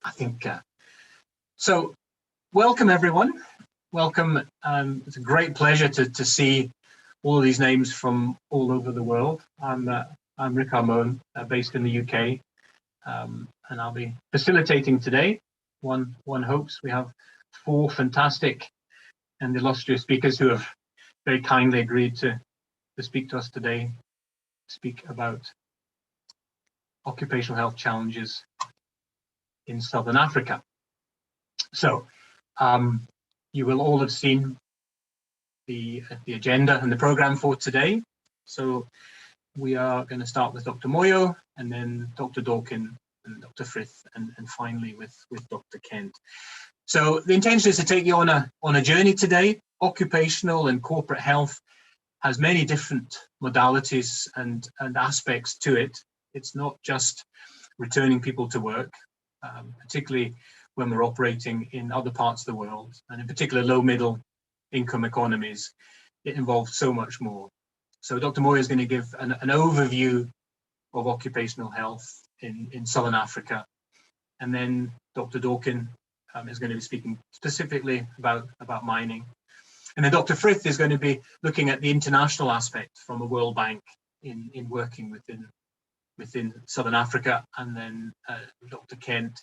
I think so. Welcome everyone. Welcome. It's a great pleasure to see all of these names from all over the world. I'm Rikard Moen, based in the UK, and I'll be facilitating today. One hopes. We have 4 fantastic and illustrious speakers who have very kindly agreed to speak to us today, speak about occupational health challenges in Southern Africa. So you will all have seen the agenda and the program for today. So we are going to start with Dr. Moyo, and then Dr. Dorkin, and Dr. Frith, and finally with Dr. Kent. So the intention is to take you on a journey today. Occupational and corporate health has many different modalities and aspects to it. It's not just returning people to work, particularly when we're operating in other parts of the world, and in particular low middle income economies. It involves so much more. So Dr. Moyo is going to give an overview of occupational health in Southern Africa, and then Dr. Dorkin is going to be speaking specifically about mining, and then Dr. Frith is going to be looking at the international aspect from the World Bank in working within Southern Africa, and then Dr. Kent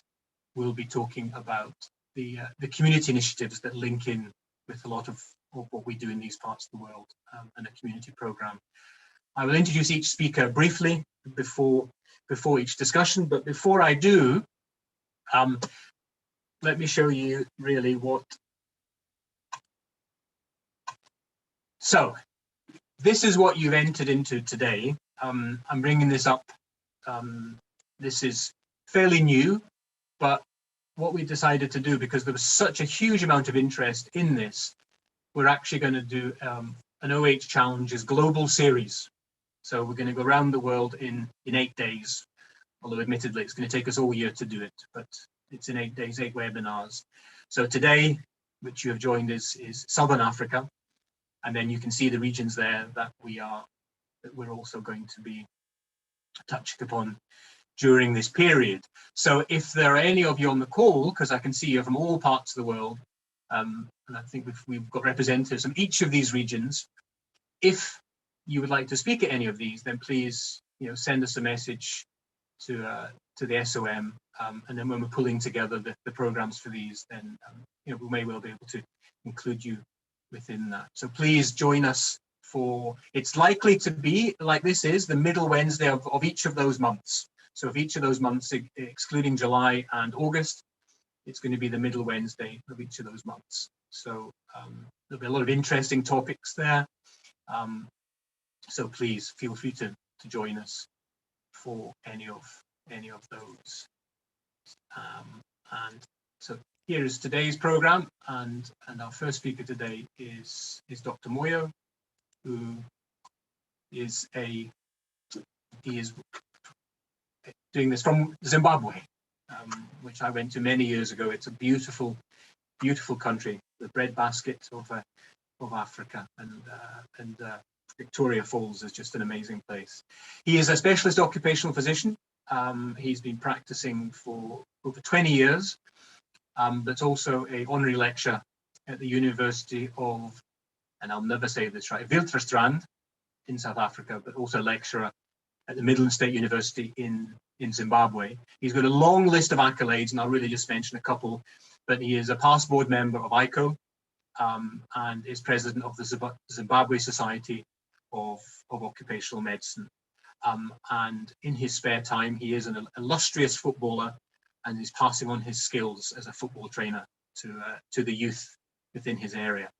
will be talking about the community initiatives that link in with a lot of what we do in these parts of the world, and a community program. I will introduce each speaker briefly before each discussion, but before I do, let me show you really what. So this is what you've entered into today. I'm bringing this up. This is fairly new, but what we decided to do, because there was such a huge amount of interest in this, we're actually going to do an OH Challenges Global Series. So we're going to go around the world in 8 days, although admittedly it's going to take us all year to do it, but it's in 8 days, 8 webinars. So today, which you have joined, is Southern Africa, and then you can see the regions there that we're also going to be touching upon during this period. So if there are any of you on the call, because I can see you from all parts of the world, and I think we've got representatives from each of these regions, if you would like to speak at any of these, then please send us a message to the SOM, and then when we're pulling together the programs for these, then we may well be able to include you within that. So please join us for, it's likely to be, like this is, the middle Wednesday of each of those months. So of each of those months, excluding July and August, it's going to be the middle Wednesday of each of those months. So there'll be a lot of interesting topics there. So please feel free to join us for any of those. And so here is today's program, and our first speaker today is Dr. Moyo, who is doing this from Zimbabwe, which I went to many years ago. It's a beautiful, beautiful country, the breadbasket of Africa, and Victoria Falls is just an amazing place. He is a specialist occupational physician. He's been practicing for over 20 years, but also an honorary lecturer at the University of, and I'll never say this right, Witwatersrand in South Africa, but also a lecturer at the Midlands State University in Zimbabwe. He's got a long list of accolades, and I'll really just mention a couple, but he is a past board member of ICO, and is president of the Zimbabwe Society of Occupational Medicine. And in his spare time, he is an illustrious footballer, and is passing on his skills as a football trainer to the youth within his area.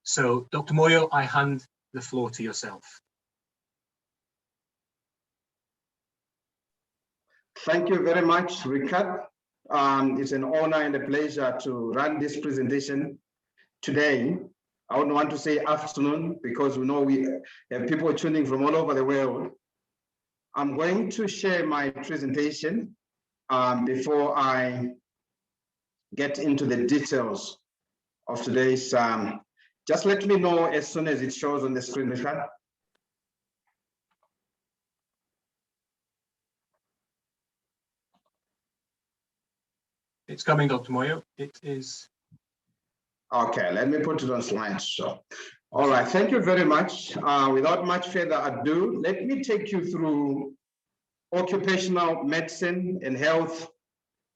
So, Dr. Moyo, I hand the floor to yourself. Thank you very much, Rikard. It's an honor and a pleasure to run this presentation today. I don't want to say afternoon, because we know we have people tuning from all over the world. I'm going to share my presentation before I get into the details of today's. Just let me know as soon as it shows on the screen, Rikard. It's coming, Dr. Moyo. It is. Okay, let me put it on slideshow. All right, thank you very much. Without much further ado, let me take you through occupational medicine and health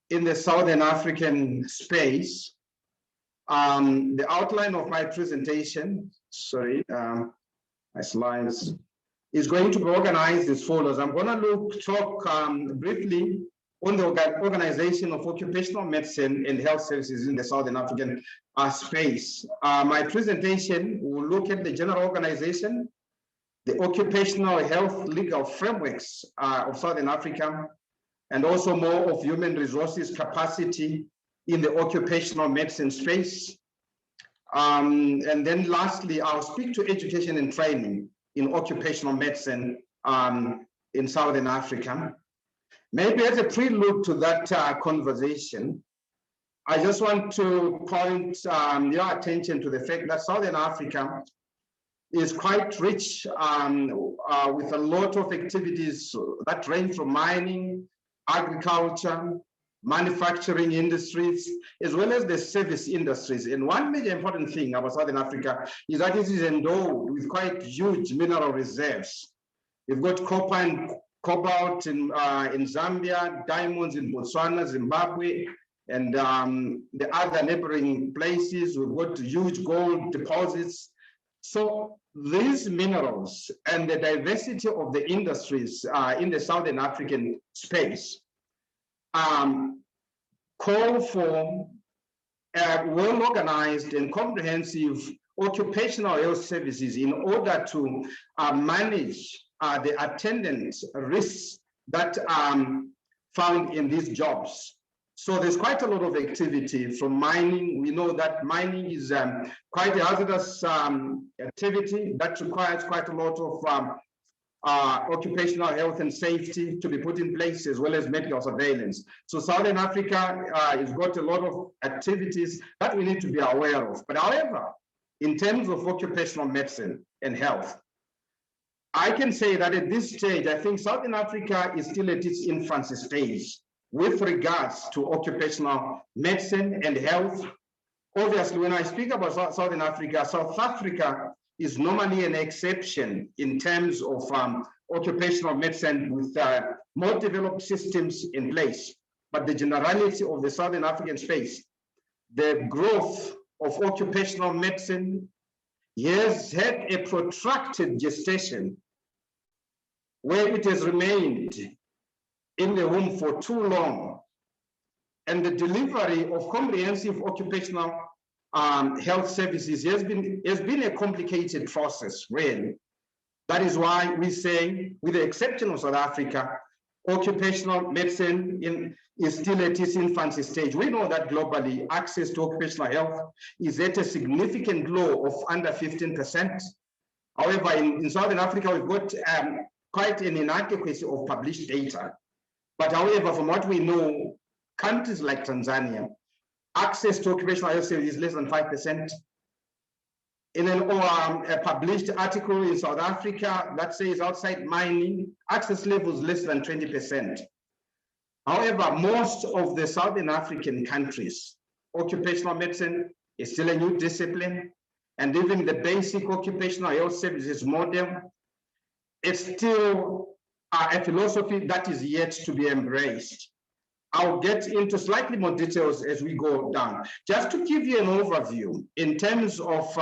in the Southern African space. The outline of my presentation, my slides, is going to be organized as follows. I'm going to talk briefly on the organization of occupational medicine and health services in the Southern African space. My presentation will look at the general organization, the occupational health legal frameworks of Southern Africa, and also more of human resources capacity in the occupational medicine space. And then lastly, I'll speak to education and training in occupational medicine in Southern Africa. Maybe as a prelude to that conversation, I just want to point your attention to the fact that Southern Africa is quite rich with a lot of activities that range from mining, agriculture, manufacturing industries, as well as the service industries. And one major important thing about Southern Africa is that it is endowed with quite huge mineral reserves. We've got copper and cobalt in Zambia, diamonds in Botswana, Zimbabwe, and the other neighboring places. We've got huge gold deposits. So these minerals and the diversity of the industries in the Southern African space call for well-organized and comprehensive occupational health services in order to manage the attendant risks that are found in these jobs. So there's quite a lot of activity from mining. We know that mining is quite a hazardous activity that requires quite a lot of occupational health and safety to be put in place, as well as medical surveillance. So Southern Africa has got a lot of activities that we need to be aware of. But however, in terms of occupational medicine and health, I can say that at this stage, I think Southern Africa is still at its infancy stage with regards to occupational medicine and health. Obviously, when I speak about Southern Africa, South Africa is normally an exception in terms of occupational medicine with more developed systems in place. But the generality of the Southern African space, the growth of occupational medicine has had a protracted gestation where it has remained in the womb for too long. And the delivery of comprehensive occupational health services has been a complicated process, really. That is why we say, with the exception of South Africa, occupational medicine is still at its infancy stage. We know that globally, access to occupational health is at a significant low of under 15%. However, in Southern Africa, we've got quite an inadequacy of published data. But however, from what we know, countries like Tanzania, access to occupational health services is less than 5%. In a published article in South Africa that says outside mining, access levels less than 20%. However, most of the Southern African countries, occupational medicine is still a new discipline, and even the basic occupational health services model is still a philosophy that is yet to be embraced. I'll get into slightly more details as we go down. Just to give you an overview in terms of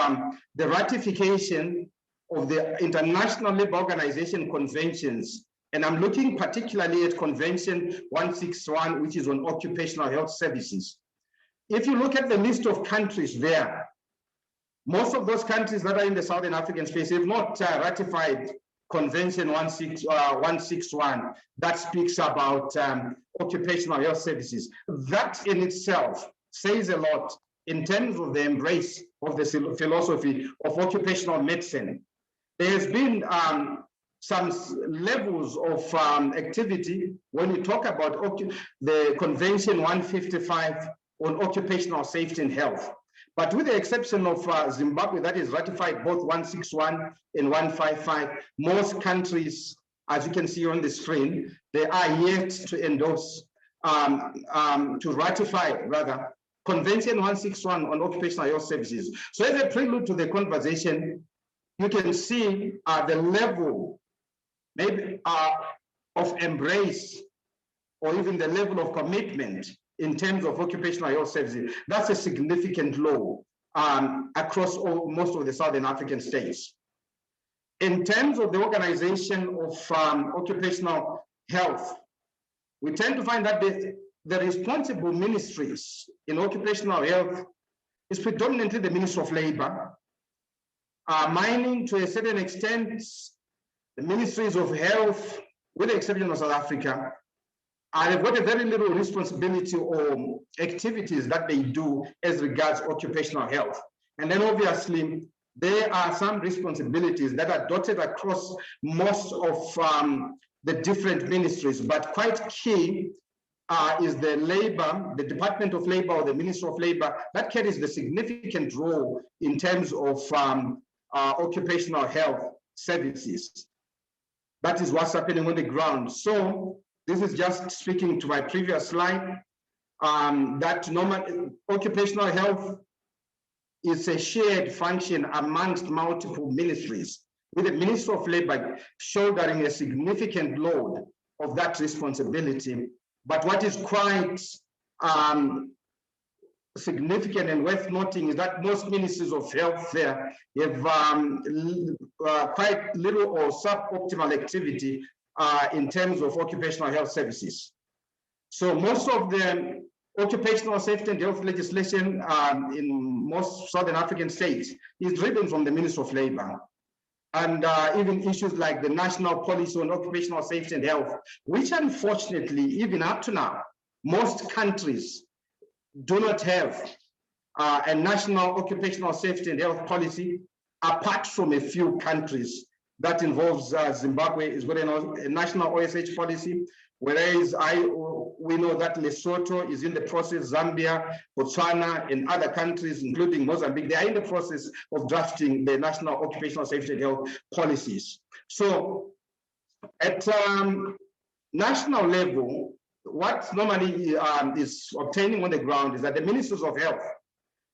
the ratification of the International Labour Organization conventions, and I'm looking particularly at Convention 161, which is on occupational health services. If you look at the list of countries there, most of those countries that are in the Southern African space have not ratified Convention 161 that speaks about occupational health services. That in itself says a lot in terms of the embrace of the philosophy of occupational medicine. There has been some levels of activity when you talk about the Convention 155 on occupational safety and health. But with the exception of Zimbabwe, that is ratified both 161 and 155, most countries, as you can see on the screen, they are yet to endorse to ratify, rather, Convention 161 on Occupational Health Services. So as a prelude to the conversation, you can see the level maybe of embrace or even the level of commitment in terms of occupational health services. That's a significant law across most of the Southern African states. In terms of the organization of occupational health, we tend to find that the responsible ministries in occupational health is predominantly the Ministry of Labor, mining to a certain extent, the ministries of health, with the exception of South Africa, have got a very little responsibility or activities that they do as regards occupational health. And then obviously, there are some responsibilities that are dotted across most of the different ministries, but quite key is the labor, the Department of Labor or the Ministry of Labor, that carries the significant role in terms of occupational health services. That is what's happening on the ground. So this is just speaking to my previous slide, that normal occupational health is a shared function amongst multiple ministries, with the Ministry of Labor shouldering a significant load of that responsibility. But what is quite significant and worth noting is that most ministries of health there have quite little or suboptimal activity in terms of occupational health services. So most of the occupational safety and health legislation in most Southern African states is driven from the Ministry of Labor. And even issues like the National Policy on Occupational Safety and Health, which unfortunately, even up to now, most countries do not have a national occupational safety and health policy, apart from a few countries. That involves Zimbabwe is got a national OSH policy, whereas we know that Lesotho is in the process, Zambia, Botswana, and other countries, including Mozambique, they are in the process of drafting the national occupational safety and health policies. So at national level, what normally is obtaining on the ground is that the ministers of health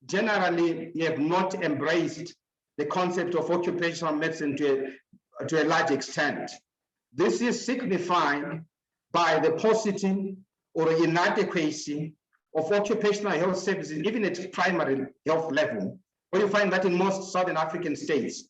generally have not embraced the concept of occupational medicine to a large extent. This is signified by the paucity or inadequacy of occupational health services, even at primary health level, where you find that in most Southern African states,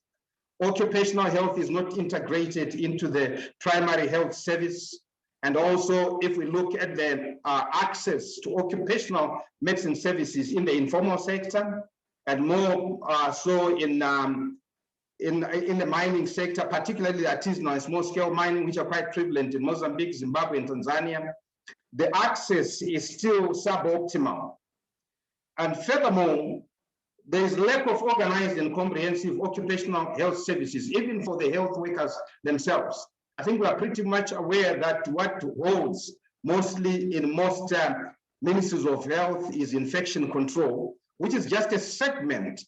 occupational health is not integrated into the primary health service. And also, if we look at the access to occupational medicine services in the informal sector, and more so in the mining sector, particularly artisanal and small-scale mining, which are quite prevalent in Mozambique, Zimbabwe, and Tanzania, the access is still suboptimal. And furthermore, there is lack of organized and comprehensive occupational health services, even for the health workers themselves. I think we are pretty much aware that what holds mostly in most ministries of health is infection control, which is just a segment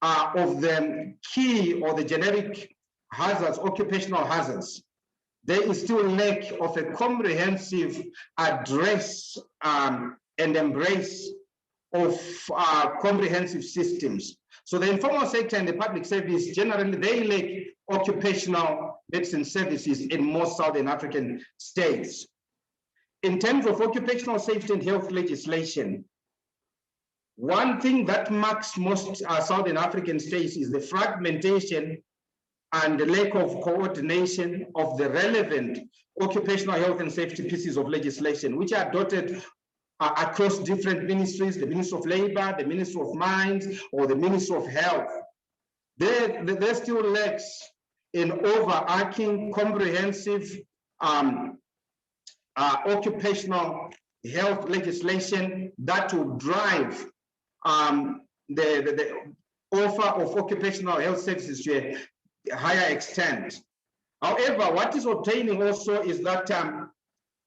of the key or the generic hazards, occupational hazards. There is still lack of a comprehensive address and embrace of comprehensive systems. So the informal sector and the public service, generally, they lack occupational medicine services in most Southern African states. In terms of occupational safety and health legislation, one thing that marks most Southern African states is the fragmentation and the lack of coordination of the relevant occupational health and safety pieces of legislation, which are dotted across different ministries, the Ministry of Labor, the Ministry of Mines, or the Ministry of Health. There still lacks in overarching, comprehensive occupational health legislation that will drive the offer of occupational health services to a higher extent. However, what is obtaining also is that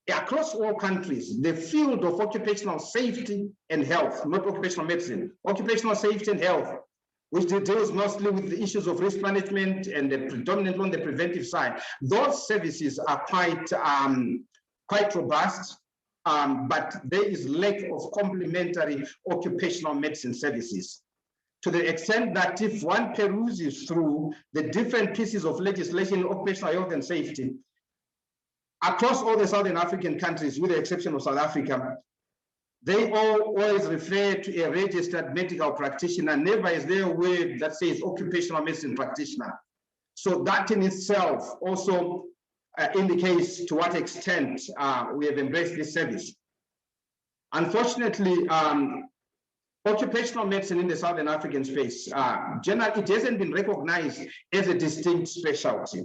across all countries, the field of occupational safety and health, not occupational medicine, occupational safety and health, which deals mostly with the issues of risk management and predominantly on the preventive side, those services are quite robust. but there is lack of complementary occupational medicine services. To the extent that if one peruses through the different pieces of legislation in occupational health and safety, across all the Southern African countries, with the exception of South Africa, they all always refer to a registered medical practitioner. Never is there a word that says occupational medicine practitioner. So that in itself also indicates to what extent we have embraced this service. Unfortunately, occupational medicine in the Southern African space, generally, it hasn't been recognized as a distinct specialty.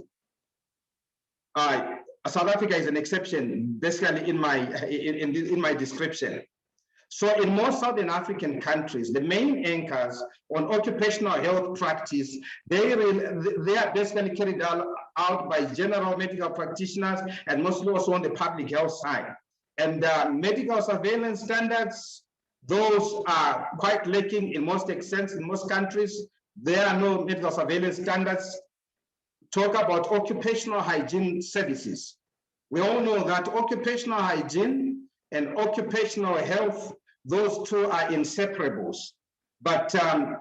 South Africa is an exception, basically, in my description. So in most Southern African countries, the main anchors on occupational health practice, they are basically carried out by general medical practitioners and mostly also on the public health side. And medical surveillance standards, those are quite lacking in most extents in most countries. There are no medical surveillance standards. Talk about occupational hygiene services. We all know that occupational hygiene and occupational health, those two are inseparables. But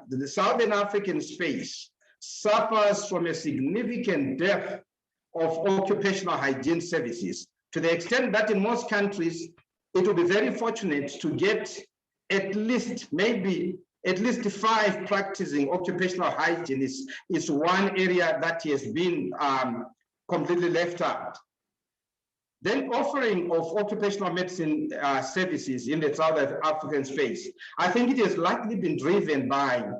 the Southern African space suffers from a significant dearth of occupational hygiene services, to the extent that in most countries, it will be very fortunate to get at least 5 practicing occupational hygienists is one area that has been completely left out. Then offering of occupational medicine services in the South African space, I think it has likely been driven by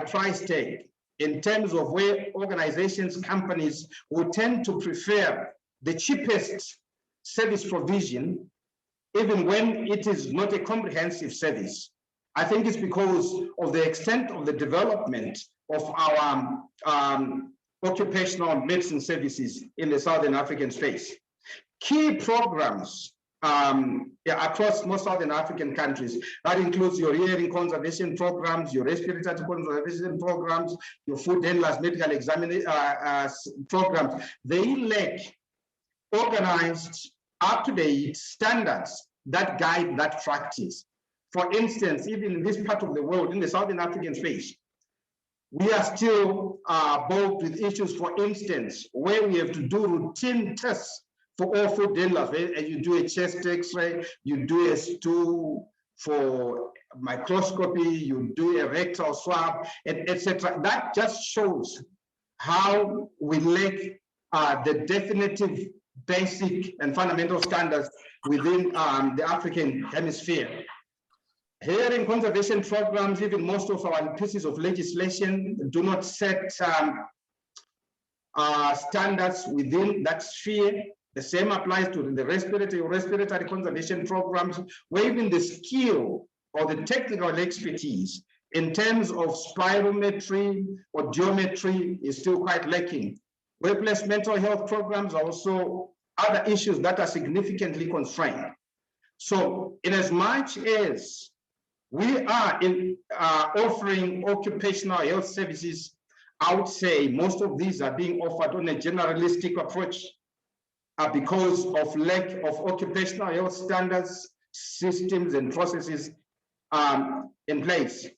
price tag in terms of where organizations, companies will tend to prefer the cheapest service provision, even when it is not a comprehensive service. I think it's because of the extent of the development of our occupational medicine services in the Southern African space. Key programs across most Southern African countries, that includes your hearing conservation programs, your respiratory conservation programs, your food handlers medical examining programs. They lack organized, up-to-date standards that guide that practice. For instance, even in this part of the world, in the Southern African space, we are still bogged with issues, for instance, where we have to do routine tests for all food handlers. And you do a chest x-ray, you do a stool for microscopy, you do a rectal swab, etc. That just shows how we lack the definitive, basic and fundamental standards within the African hemisphere. Hearing conservation programs, even most of our pieces of legislation do not set standards within that sphere. The same applies to the respiratory conservation programs, where even the skill or the technical expertise in terms of spirometry or geometry is still quite lacking. Workplace mental health programs are also other issues that are significantly constrained. So in as much as we are offering occupational health services, I would say most of these are being offered on a generalistic approach because of lack of occupational health standards, systems, and processes in place.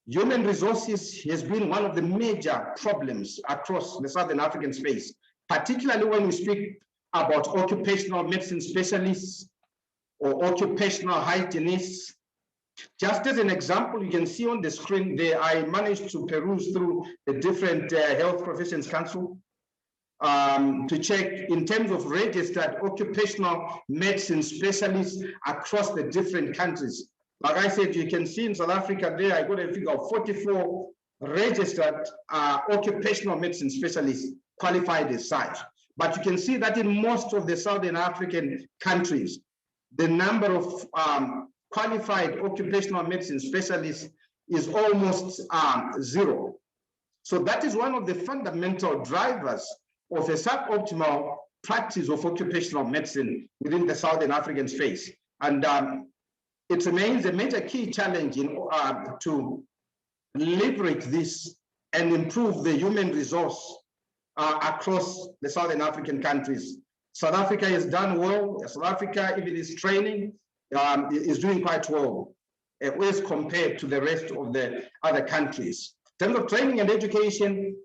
Human resources has been one of the major problems across the Southern African space, particularly when we speak about occupational medicine specialists or occupational hygienists. Just as an example, you can see on the screen there, I managed to peruse through the different health professions council to check in terms of registered occupational medicine specialists across the different countries. Like I said, you can see in South Africa there, I got a figure of 44 registered occupational medicine specialists qualified as such. But you can see that in most of the Southern African countries, the number of qualified occupational medicine specialists is almost zero. So that is one of the fundamental drivers of a suboptimal practice of occupational medicine within the Southern African space. And it remains a major key challenge to leverage this and improve the human resource across the Southern African countries South Africa has done well. South Africa, even its training, is doing quite well, as compared to the rest of the other countries. In terms of training and education,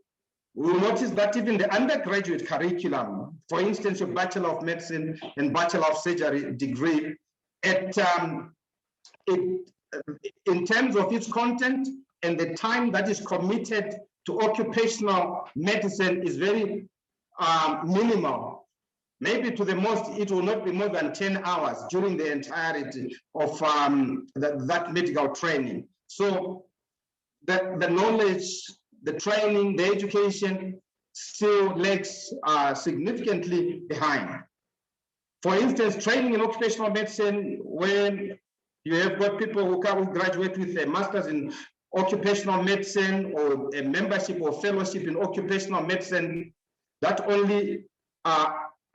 we will notice that even the undergraduate curriculum, for instance, your Bachelor of Medicine and Bachelor of Surgery degree, in terms of its content and the time that is committed to occupational medicine is very minimal. Maybe to the most, it will not be more than 10 hours during the entirety of that medical training. So the knowledge, the training, the education still lags significantly behind. For instance, training in occupational medicine, when you have got people who graduate with a master's in occupational medicine or a membership or fellowship in occupational medicine, that only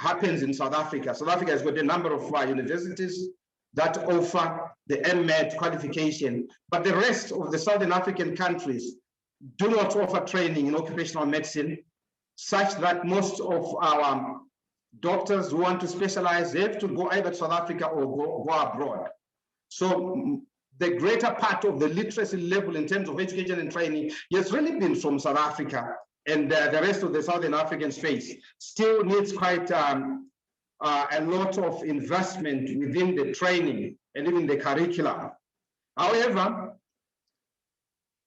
happens in South Africa. South Africa has got a number of universities that offer the MEd qualification, but the rest of the Southern African countries do not offer training in occupational medicine, such that most of our doctors who want to specialize, they have to go either to South Africa or go abroad. So the greater part of the literacy level in terms of education and training has really been from South Africa, and the rest of the Southern African space still needs quite a lot of investment within the training and even the curriculum. However,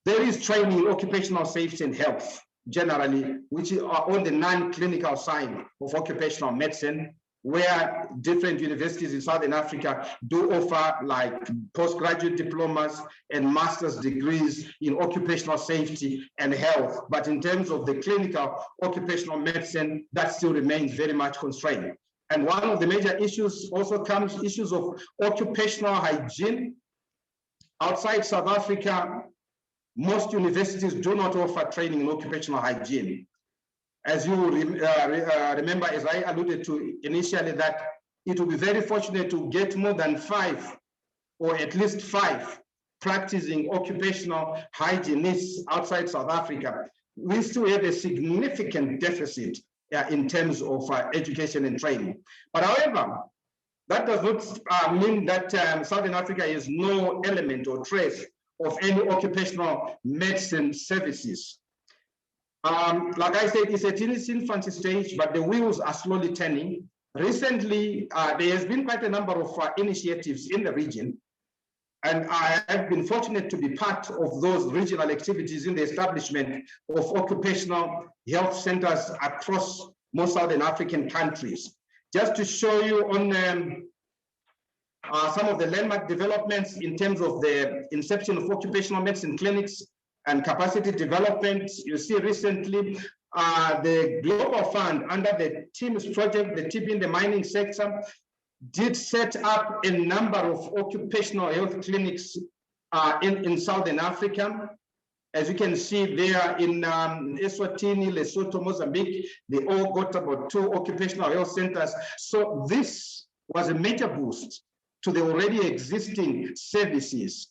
there is training in occupational safety and health generally, which are on the non-clinical side of occupational medicine, where different universities in Southern Africa do offer like postgraduate diplomas and master's degrees in occupational safety and health. But in terms of the clinical occupational medicine, that still remains very much constrained. And one of the major issues also comes issues of occupational hygiene. Outside South Africa, most universities do not offer training in occupational hygiene. As you remember, as I alluded to initially, that it will be very fortunate to get more than 5 or at least 5 practicing occupational hygienists outside South Africa. We still have a significant deficit in terms of education and training. But however, that does not mean that Southern Africa has no element or trace of any occupational medicine services. Like I said, it's at its infancy stage, but the wheels are slowly turning. Recently, there has been quite a number of initiatives in the region, and I have been fortunate to be part of those regional activities in the establishment of occupational health centers across most Southern African countries. Just to show you on some of the landmark developments in terms of the inception of occupational medicine clinics and capacity development, you see recently the Global Fund under the TIMS project, the TIP in the mining sector, did set up a number of occupational health clinics in Southern Africa. As you can see there in Eswatini, Lesotho, Mozambique, they all got about 2 occupational health centers. So this was a major boost to the already existing services.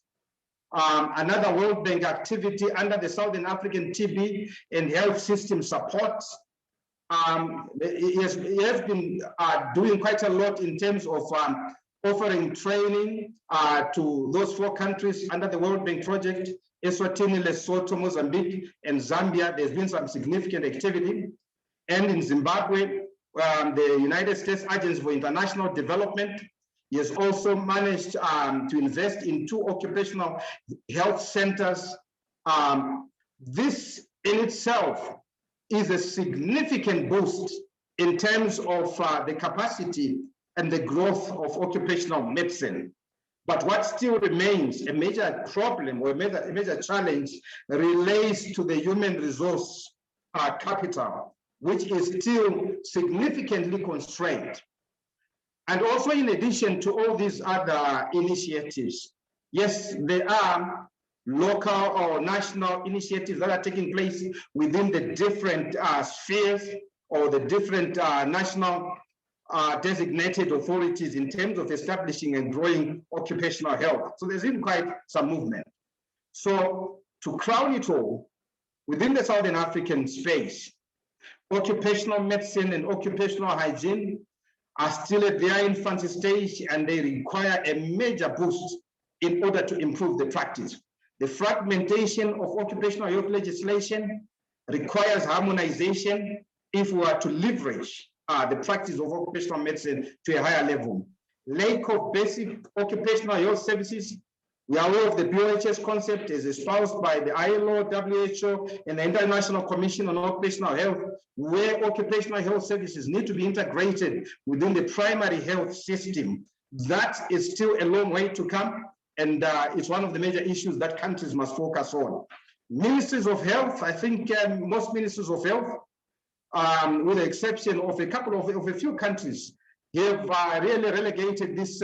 Another World Bank activity under the Southern African TB and health system support. It has been doing quite a lot in terms of offering training to those 4 countries under the World Bank project: Eswatini, Lesotho, Mozambique, and Zambia. There's been some significant activity. And in Zimbabwe, the United States Agency for International Development has also managed to invest in 2 occupational health centers. This in itself is a significant boost in terms of the capacity and the growth of occupational medicine. But what still remains a major problem or a major challenge relates to the human resource capital, which is still significantly constrained. And also, in addition to all these other initiatives, yes, there are local or national initiatives that are taking place within the different spheres or the different national designated authorities in terms of establishing and growing occupational health. So there's been quite some movement. So to crown it all, within the Southern African space, occupational medicine and occupational hygiene are still at their infancy stage, and they require a major boost in order to improve the practice. The fragmentation of occupational health legislation requires harmonization if we are to leverage the practice of occupational medicine to a higher level. Lack of basic occupational health services. We are aware of the BOHS concept as espoused by the ILO, WHO, and the International Commission on Occupational Health, where occupational health services need to be integrated within the primary health system. That is still a long way to come, and it's one of the major issues that countries must focus on. Ministries of health, I think most ministries of health, with the exception of a few countries, have really relegated this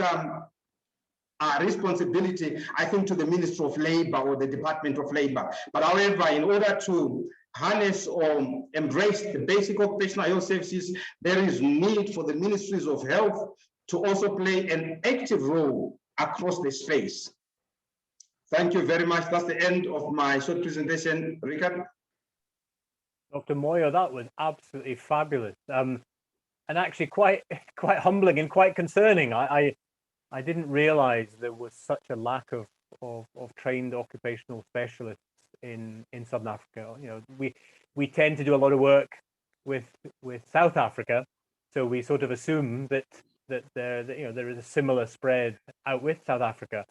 responsibility, I think, to the Ministry of Labor or the Department of Labor. But however, in order to harness or embrace the basic occupational health services, there is need for the ministries of health to also play an active role across the space. Thank you very much. That's the end of my short presentation, Rikard. Dr. Moyo, that was absolutely fabulous, and actually quite humbling and quite concerning. I didn't realize there was such a lack of trained occupational specialists in Southern Africa. You know, we tend to do a lot of work with South Africa, so we sort of assume that there is a similar spread out with South Africa,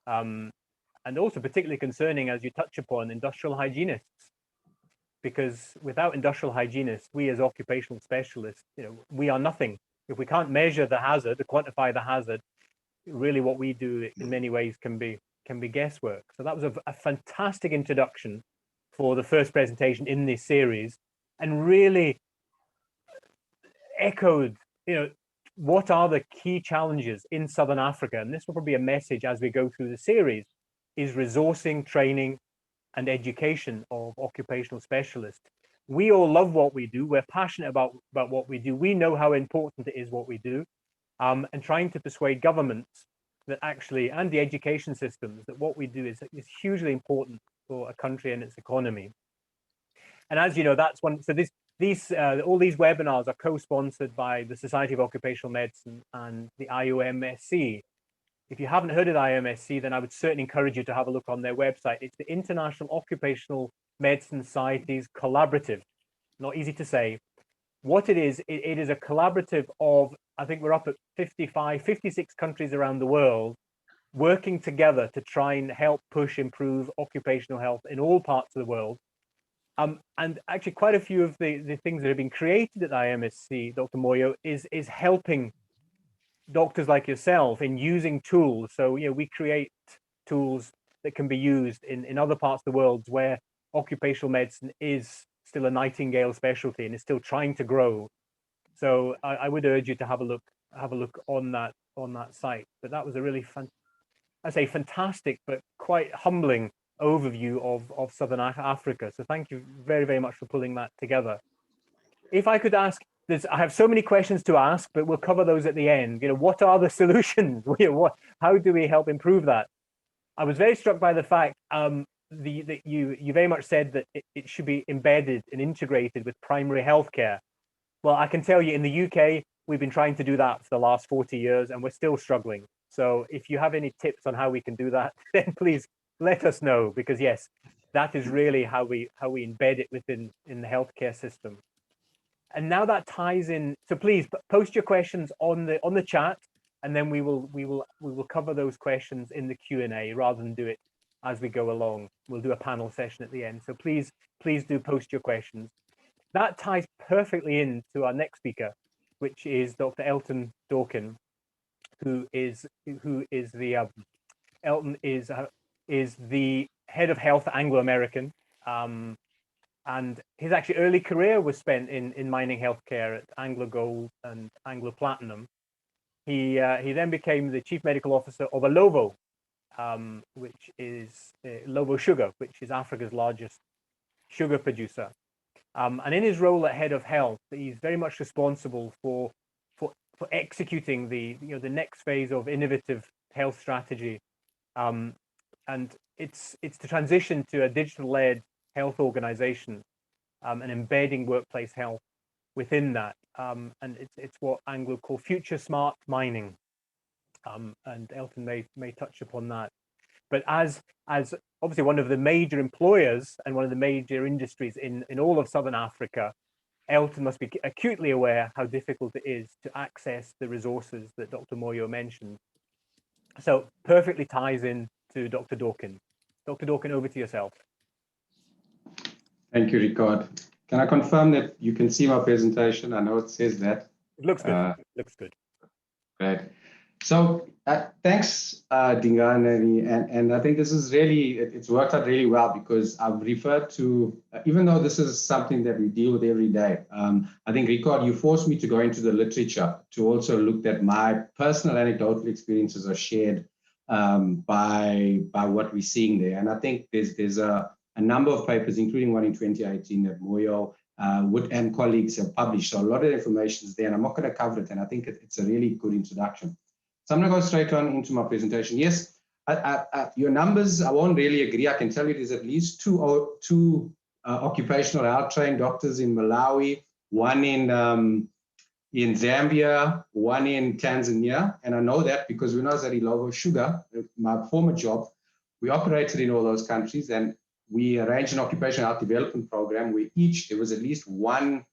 and also particularly concerning, as you touch upon, industrial hygienists, because without industrial hygienists, we as occupational specialists, we are nothing. If we can't measure the hazard, to quantify the hazard, really what we do in many ways can be guesswork. So that was a fantastic introduction for the first presentation in this series, and really echoed, what are the key challenges in Southern Africa? And this will probably be a message as we go through the series, is resourcing, training, and education of occupational specialists. We all love what we do. We're passionate about what we do. We know how important it is what we do. And trying to persuade governments that actually, and the education systems, that what we do is hugely important for a country and its economy. And as you know, that's one. So all these webinars are co-sponsored by the Society of Occupational Medicine and the IOMSC. If you haven't heard of the IOMSC, then I would certainly encourage you to have a look on their website. It's the International Occupational Medicine Societies Collaborative. Not easy to say. What it is a collaborative of, I think we're up at 56 countries around the world, working together to try and help push, improve occupational health in all parts of the world. And actually quite a few of the things that have been created at IMSC, Dr. Moyo, is helping doctors like yourself in using tools. So, we create tools that can be used in other parts of the world where occupational medicine is still a nightingale specialty and is still trying to grow. So I would urge you to have a look on that site. But that was a really fantastic but quite humbling overview of Southern Africa. So thank you very, very much for pulling that together. If I could ask, I have so many questions to ask, but we'll cover those at the end. What are the solutions? How do we help improve that? I was very struck by the fact that you very much said that it should be embedded and integrated with primary healthcare. Well, I can tell you in the UK, we've been trying to do that for the last 40 years and we're still struggling. So if you have any tips on how we can do that, then please let us know, because yes, that is really how we embed it within the healthcare system. And now that ties in, so please post your questions on the chat, and then we will cover those questions in the Q&A rather than do it as we go along. We'll do a panel session at the end. So please do post your questions. That ties perfectly into our next speaker, which is Dr. Elton Dorkin, who is the Elton is the head of health at Anglo American. And his actually early career was spent in mining healthcare at Anglo Gold and Anglo Platinum. He then became the chief medical officer of Alovo, which is Lovo Sugar, which is Africa's largest sugar producer. And in his role at head of health, he's very much responsible for executing the next phase of innovative health strategy, and it's to transition to a digital-led health organization and embedding workplace health within that. And it's what Anglo call future smart mining. And Elton may touch upon that. But as obviously one of the major employers and one of the major industries in all of Southern Africa, Elton must be acutely aware how difficult it is to access the resources that Dr. Moyo mentioned. So perfectly ties in to Dr. Dorkin. Dr. Dorkin, over to yourself. Thank you, Rikard. Can I confirm that you can see my presentation? I know it says that. It looks good. It looks good. Great. So thanks, Dingani, and I think this is really, it's worked out really well, because I've referred to, even though this is something that we deal with every day, I think, Rikard, you forced me to go into the literature to also look at my personal anecdotal experiences are shared by what we're seeing there. And I think there's a number of papers, including one in 2018 that Moyo and colleagues have published. So a lot of information is there, and I'm not going to cover it, and I think it's a really good introduction. So I'm going to go straight on into my presentation. Yes, your numbers, I won't really agree. I can tell you there's at least two occupational health trained doctors in Malawi, one in Zambia, one in Tanzania. And I know that because when I was at Ilovo Sugar, my former job, we operated in all those countries, and we arranged an occupational health development program where there was at least one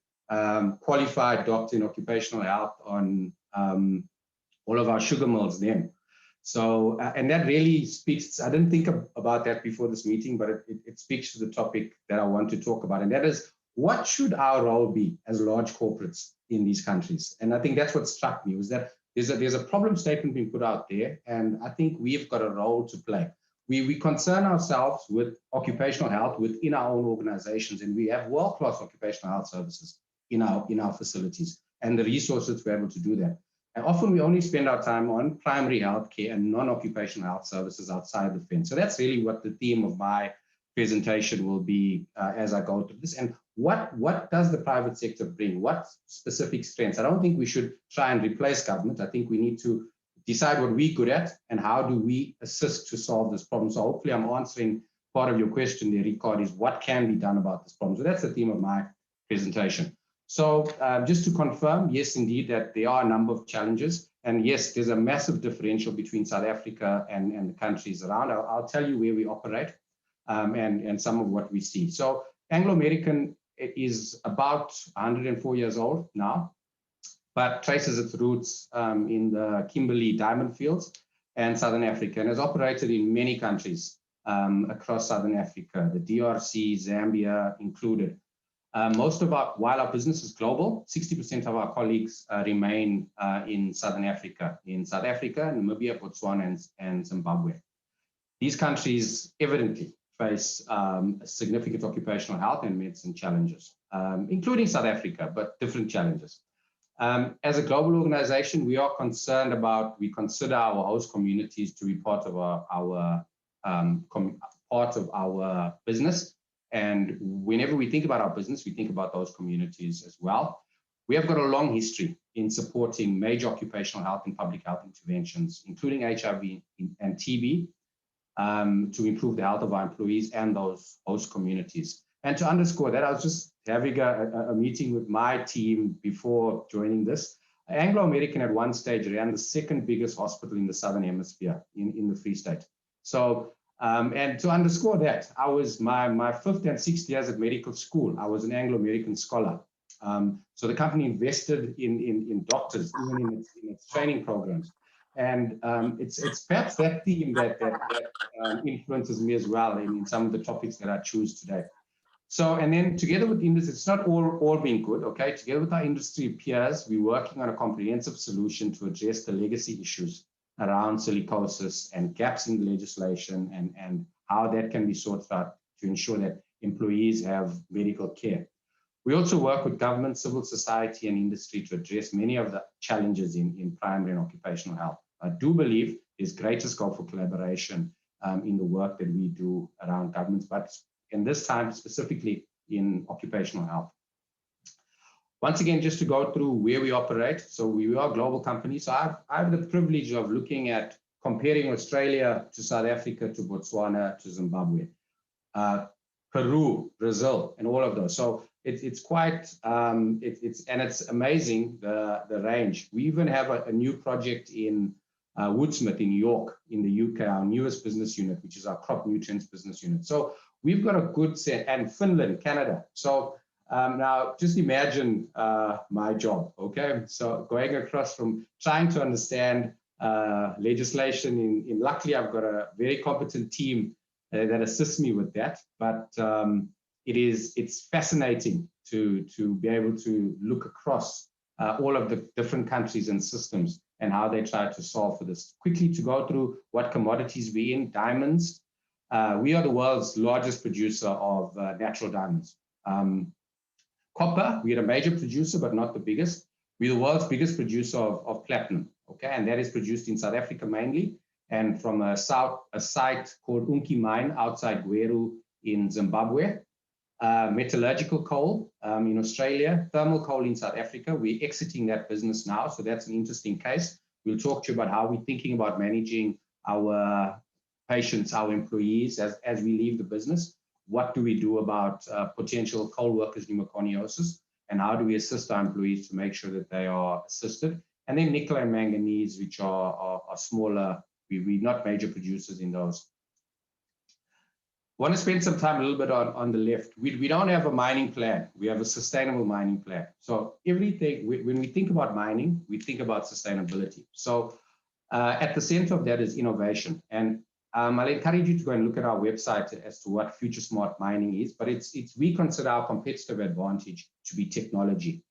qualified doctor in occupational health on all of our sugar mills then. So, and that really speaks, I didn't think about that before this meeting, but it speaks to the topic that I want to talk about. And that is, what should our role be as large corporates in these countries? And I think that's what struck me, was that there's a problem statement being put out there. And I think we've got a role to play. We concern ourselves with occupational health within our own organizations, and we have world-class occupational health services in our facilities and the resources to be able to do that. And often we only spend our time on primary health care and non-occupational health services outside the fence. So that's really what the theme of my presentation will be as I go through this. And what does the private sector bring? What specific strengths? I don't think we should try and replace government. I think we need to decide what we're good at and how do we assist to solve this problem. So hopefully I'm answering part of your question there, Rikard, is what can be done about this problem? So that's the theme of my presentation. So just to confirm, yes, indeed, that there are a number of challenges. And yes, there's a massive differential between South Africa and the countries around. I'll tell you where we operate and some of what we see. So Anglo-American is about 104 years old now, but traces its roots in the Kimberley diamond fields and Southern Africa, and has operated in many countries across Southern Africa, the DRC, Zambia included. While our business is global, 60% of our colleagues remain in Southern Africa, Namibia, Botswana, and Zimbabwe. These countries evidently face significant occupational health and medicine challenges, including South Africa, but different challenges. As a global organization, we are concerned about, we consider our host communities to be part of our business. And whenever we think about our business, we think about those communities as well. We have got a long history in supporting major occupational health and public health interventions, including HIV and TB, to improve the health of our employees and those host communities. And to underscore that, I was just having a meeting with my team before joining this. Anglo-American at one stage ran the second biggest hospital in the Southern Hemisphere in the Free State. So, and to underscore that, I was my fifth and sixth years at medical school, I was an Anglo-American scholar. So the company invested in doctors, even in its training programs. And it's perhaps that theme that influences me as well in some of the topics that I choose today. So, and then together with industry, it's not all being good, okay? Together with our industry peers, we're working on a comprehensive solution to address the legacy issues around silicosis and gaps in the legislation and how that can be sorted out to ensure that employees have medical care. We also work with government, civil society, and industry to address many of the challenges in primary and occupational health. I do believe there's greater scope for collaboration in the work that we do around governments, but in this time specifically in occupational health. Once again, just to go through where we operate. So we are a global company. So I have the privilege of looking at comparing Australia to South Africa, to Botswana, to Zimbabwe. Peru, Brazil, and all of those. So it's quite, it's amazing the range. We even have a new project in Woodsmith in York in the UK, our newest business unit, which is our crop nutrients business unit. So we've got a good set, and Finland, Canada. So now just imagine my job, okay? So going across from trying to understand legislation luckily I've got a very competent team that assists me with that, but it's fascinating to be able to look across all of the different countries and systems and how they try to solve for this. Quickly to go through what commodities we're in. Diamonds. We are the world's largest producer of natural diamonds. Copper, we're a major producer, but not the biggest. We're the world's biggest producer of platinum, okay? And that is produced in South Africa mainly, and from a site called Unki Mine outside Gweru in Zimbabwe. Metallurgical coal in Australia, thermal coal in South Africa. We're exiting that business now, so that's an interesting case. We'll talk to you about how we're thinking about managing our patients, our employees as we leave the business. What do we do about potential coal workers' pneumoconiosis, and how do we assist our employees to make sure that they are assisted? And then nickel and manganese, which are smaller. We're not major producers in those. Want to spend some time a little bit on the left. We don't have a mining plan. We have a sustainable mining plan. So everything, when we think about mining, we think about sustainability. So at the center of that is innovation. And I'll encourage you to go and look at our website as to what future smart mining is, but we consider our competitive advantage to be technology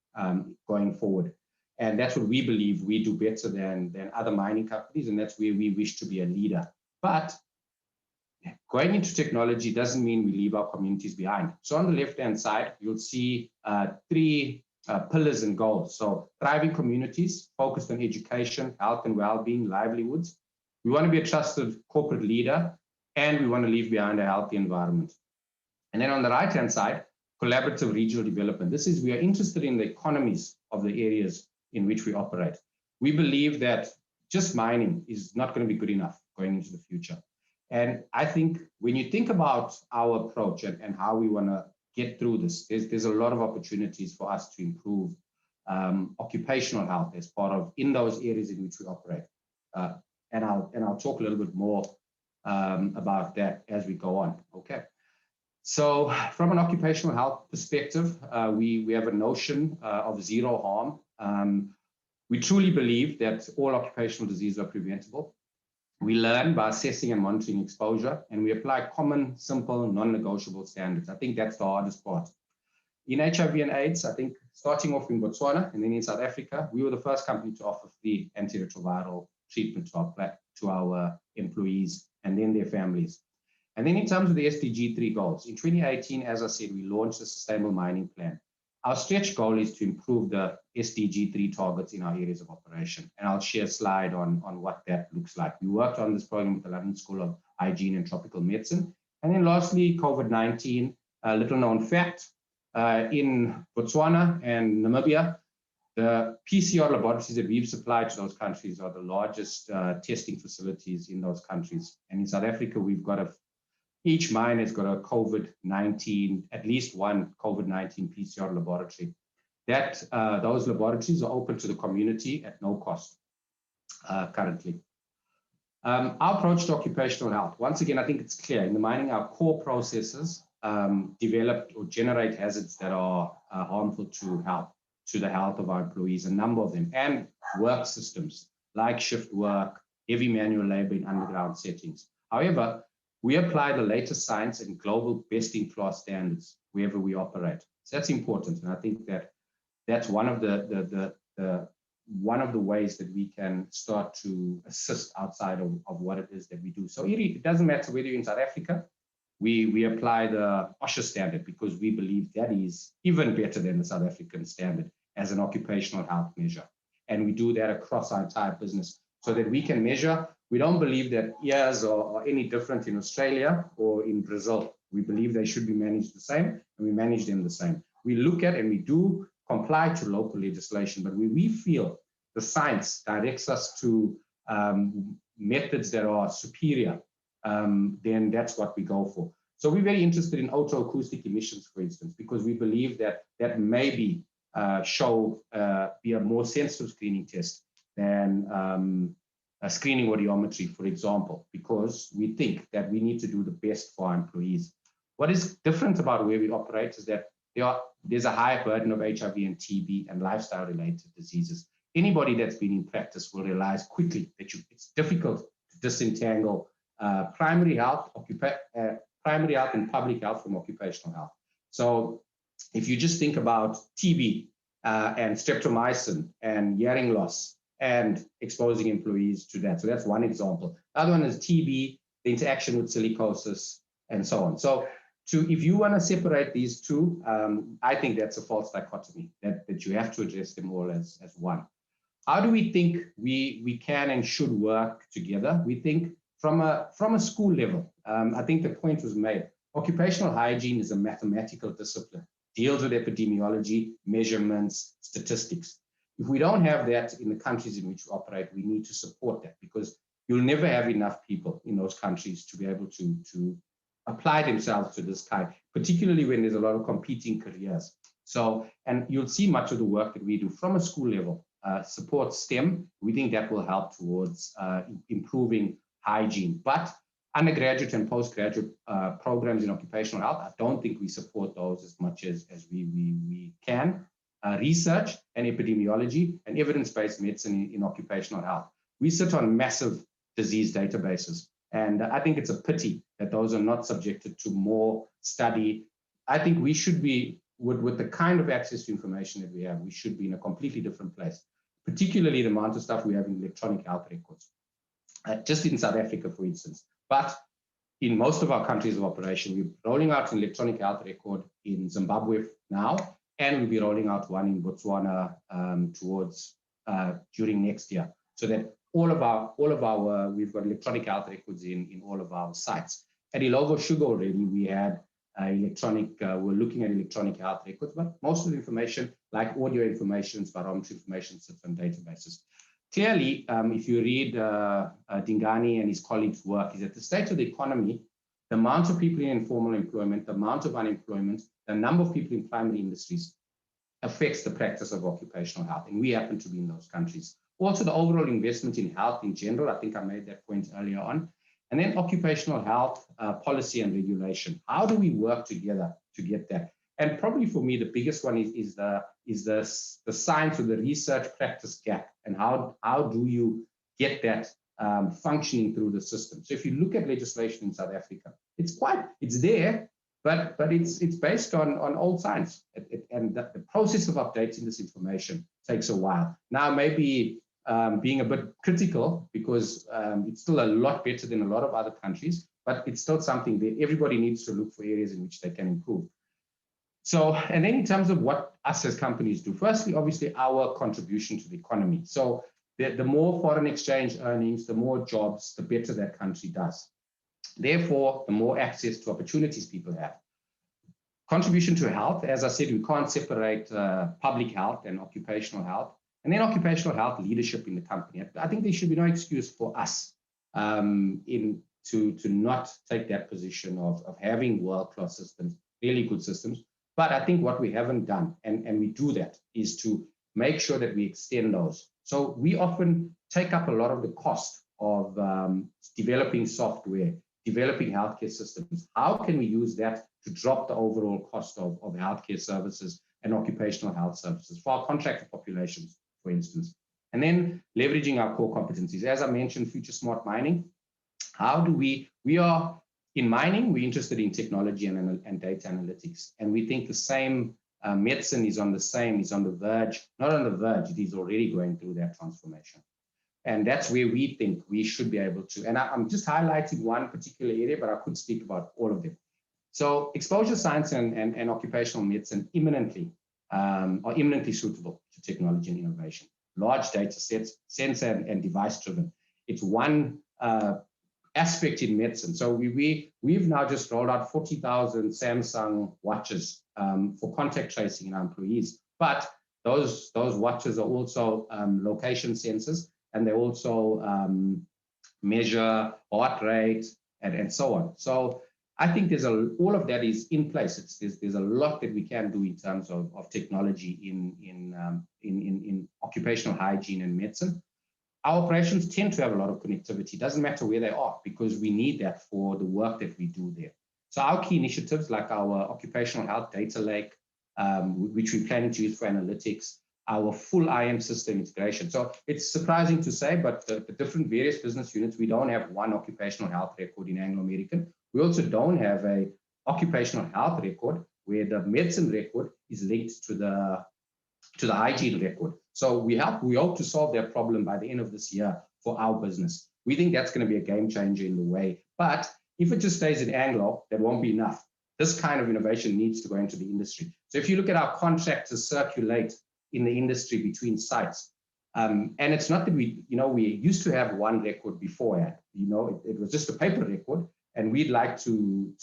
going forward. And that's what we believe we do better than other mining companies, and that's where we wish to be a leader. But going into technology doesn't mean we leave our communities behind. So on the left-hand side, you'll see three pillars and goals. So thriving communities, focused on education, health and well-being, livelihoods. We want to be a trusted corporate leader, and we want to leave behind a healthy environment. And then on the right-hand side, collaborative regional development. This is, we are interested in the economies of the areas in which we operate. We believe that just mining is not going to be good enough going into the future. And I think when you think about our approach and how we want to get through this, there's a lot of opportunities for us to improve occupational health as part of in those areas in which we operate. And I'll talk a little bit more about that as we go on. Okay. So from an occupational health perspective, we have a notion of zero harm. We truly believe that all occupational diseases are preventable. We learn by assessing and monitoring exposure, and we apply common, simple, non-negotiable standards. I think that's the hardest part. In HIV and AIDS, I think starting off in Botswana and then in South Africa, we were the first company to offer free antiretroviral treatment to our employees and then their families. And then in terms of the SDG 3 goals, in 2018, as I said, we launched a sustainable mining plan. Our stretch goal is to improve the SDG 3 targets in our areas of operation. And I'll share a slide on what that looks like. We worked on this program with the London School of Hygiene and Tropical Medicine. And then lastly, COVID-19, a little known fact, in Botswana and Namibia, the PCR laboratories that we've supplied to those countries are the largest testing facilities in those countries. And in South Africa, we've got each mine has got a COVID-19, at least one COVID-19 PCR laboratory. Those laboratories are open to the community at no cost currently. Our approach to occupational health, once again, I think it's clear. In the mining, our core processes develop or generate hazards that are harmful to the health of our employees, a number of them, and work systems like shift work, heavy manual labor in underground settings. However, we apply the latest science and global best-in-class standards wherever we operate. So that's important, and I think that's one of the ways that we can start to assist outside of what it is that we do. So it doesn't matter whether you're in South Africa, we apply the OSHA standard because we believe that is even better than the South African standard as an occupational health measure. And we do that across our entire business so that we can measure. We don't believe that ears are any different in Australia or in Brazil. We believe they should be managed the same, and we manage them the same. We look at and we do comply to local legislation, but when we feel the science directs us to methods that are superior, then that's what we go for. So we're very interested in otoacoustic emissions, for instance, because we believe that that may be be a more sensitive screening test than a screening audiometry, for example, because we think that we need to do the best for our employees. What is different about where we operate is that there's a higher burden of HIV and TB and lifestyle-related diseases. Anybody that's been in practice will realize quickly that it's difficult to disentangle primary health and public health from occupational health. So if you just think about TB and streptomycin and hearing loss and exposing employees to that. So that's one example. The other one is TB, the interaction with silicosis, and so on. So if you want to separate these two, I think that's a false dichotomy, that you have to address them all as one. How do we think we can and should work together? We think from a school level. I think the point was made. Occupational hygiene is a mathematical discipline, deals with epidemiology, measurements, statistics. If we don't have that in the countries in which we operate, we need to support that, because you'll never have enough people in those countries to be able to apply themselves to this kind, particularly when there's a lot of competing careers. So, and you'll see much of the work that we do from a school level support STEM. We think that will help towards improving hygiene. But undergraduate and postgraduate programs in occupational health, I don't think we support those as much as we can. Research and epidemiology and evidence-based medicine in occupational health. We sit on massive disease databases, and I think it's a pity that those are not subjected to more study. I think we should be, with the kind of access to information that we have, we should be in a completely different place, particularly the amount of stuff we have in electronic health records. Just in South Africa, for instance. But in most of our countries of operation, we're rolling out an electronic health record in Zimbabwe now, and we'll be rolling out one in Botswana during next year, so that all of our we've got electronic health records in all of our sites. At Ilovo Sugar already, we had we're looking at electronic health records, but most of the information, like audio information, spirometry information, sits on databases. Clearly, if you read Dingani and his colleagues' work, is that the state of the economy, the amount of people in informal employment, the amount of unemployment, the number of people in primary industries affects the practice of occupational health, and we happen to be in those countries. Also, the overall investment in health in general, I think I made that point earlier on. And then occupational health policy and regulation. How do we work together to get that? And probably for me, the biggest one is the science or the research practice gap, and how do you get that functioning through the system? So if you look at legislation in South Africa, it's there, but it's based on old science, and the process of updating this information takes a while. Now, maybe being a bit critical, because it's still a lot better than a lot of other countries, but it's still something that everybody needs to look for areas in which they can improve. So, and then in terms of what us as companies do, firstly, obviously our contribution to the economy. So the more foreign exchange earnings, the more jobs, the better that country does. Therefore, the more access to opportunities people have. Contribution to health, as I said, we can't separate public health and occupational health. And then occupational health leadership in the company. I think there should be no excuse for us to not take that position of having world-class systems, really good systems. But I think what we haven't done, and we do that, is to make sure that we extend those. So we often take up a lot of the cost of developing software, developing healthcare systems. How can we use that to drop the overall cost of healthcare services and occupational health services for our contracted populations, for instance? And then leveraging our core competencies. As I mentioned, future smart mining. How do we are in mining, we're interested in technology and data analytics. And we think the same medicine is on the verge, not on the verge, it is already going through that transformation. And that's where we think we should be able to, and I'm just highlighting one particular area, but I could speak about all of them. So exposure science and occupational medicine are eminently suitable to technology and innovation. Large data sets, sensor and device driven. It's one aspect in medicine. So we've now just rolled out 40,000 Samsung watches for contact tracing in our employees. But those watches are also location sensors, and they also measure heart rate and so on. So I think all of that is in place. There's a lot that we can do in terms of technology in occupational hygiene and medicine. Our operations tend to have a lot of connectivity. It doesn't matter where they are, because we need that for the work that we do there. So our key initiatives, like our occupational health data lake, which we're planning to use for analytics, our full IM system integration. So it's surprising to say, but the different various business units, we don't have one occupational health record in Anglo American. We also don't have a occupational health record where the medicine record is linked to the hygiene record. So we hope to solve that problem by the end of this year for our business. We think that's going to be a game changer in the way. But if it just stays in Anglo, that won't be enough. This kind of innovation needs to go into the industry. So if you look at our contractors circulate in the industry between sites, and it's not that we used to have one record beforehand. It was just a paper record, and we'd like to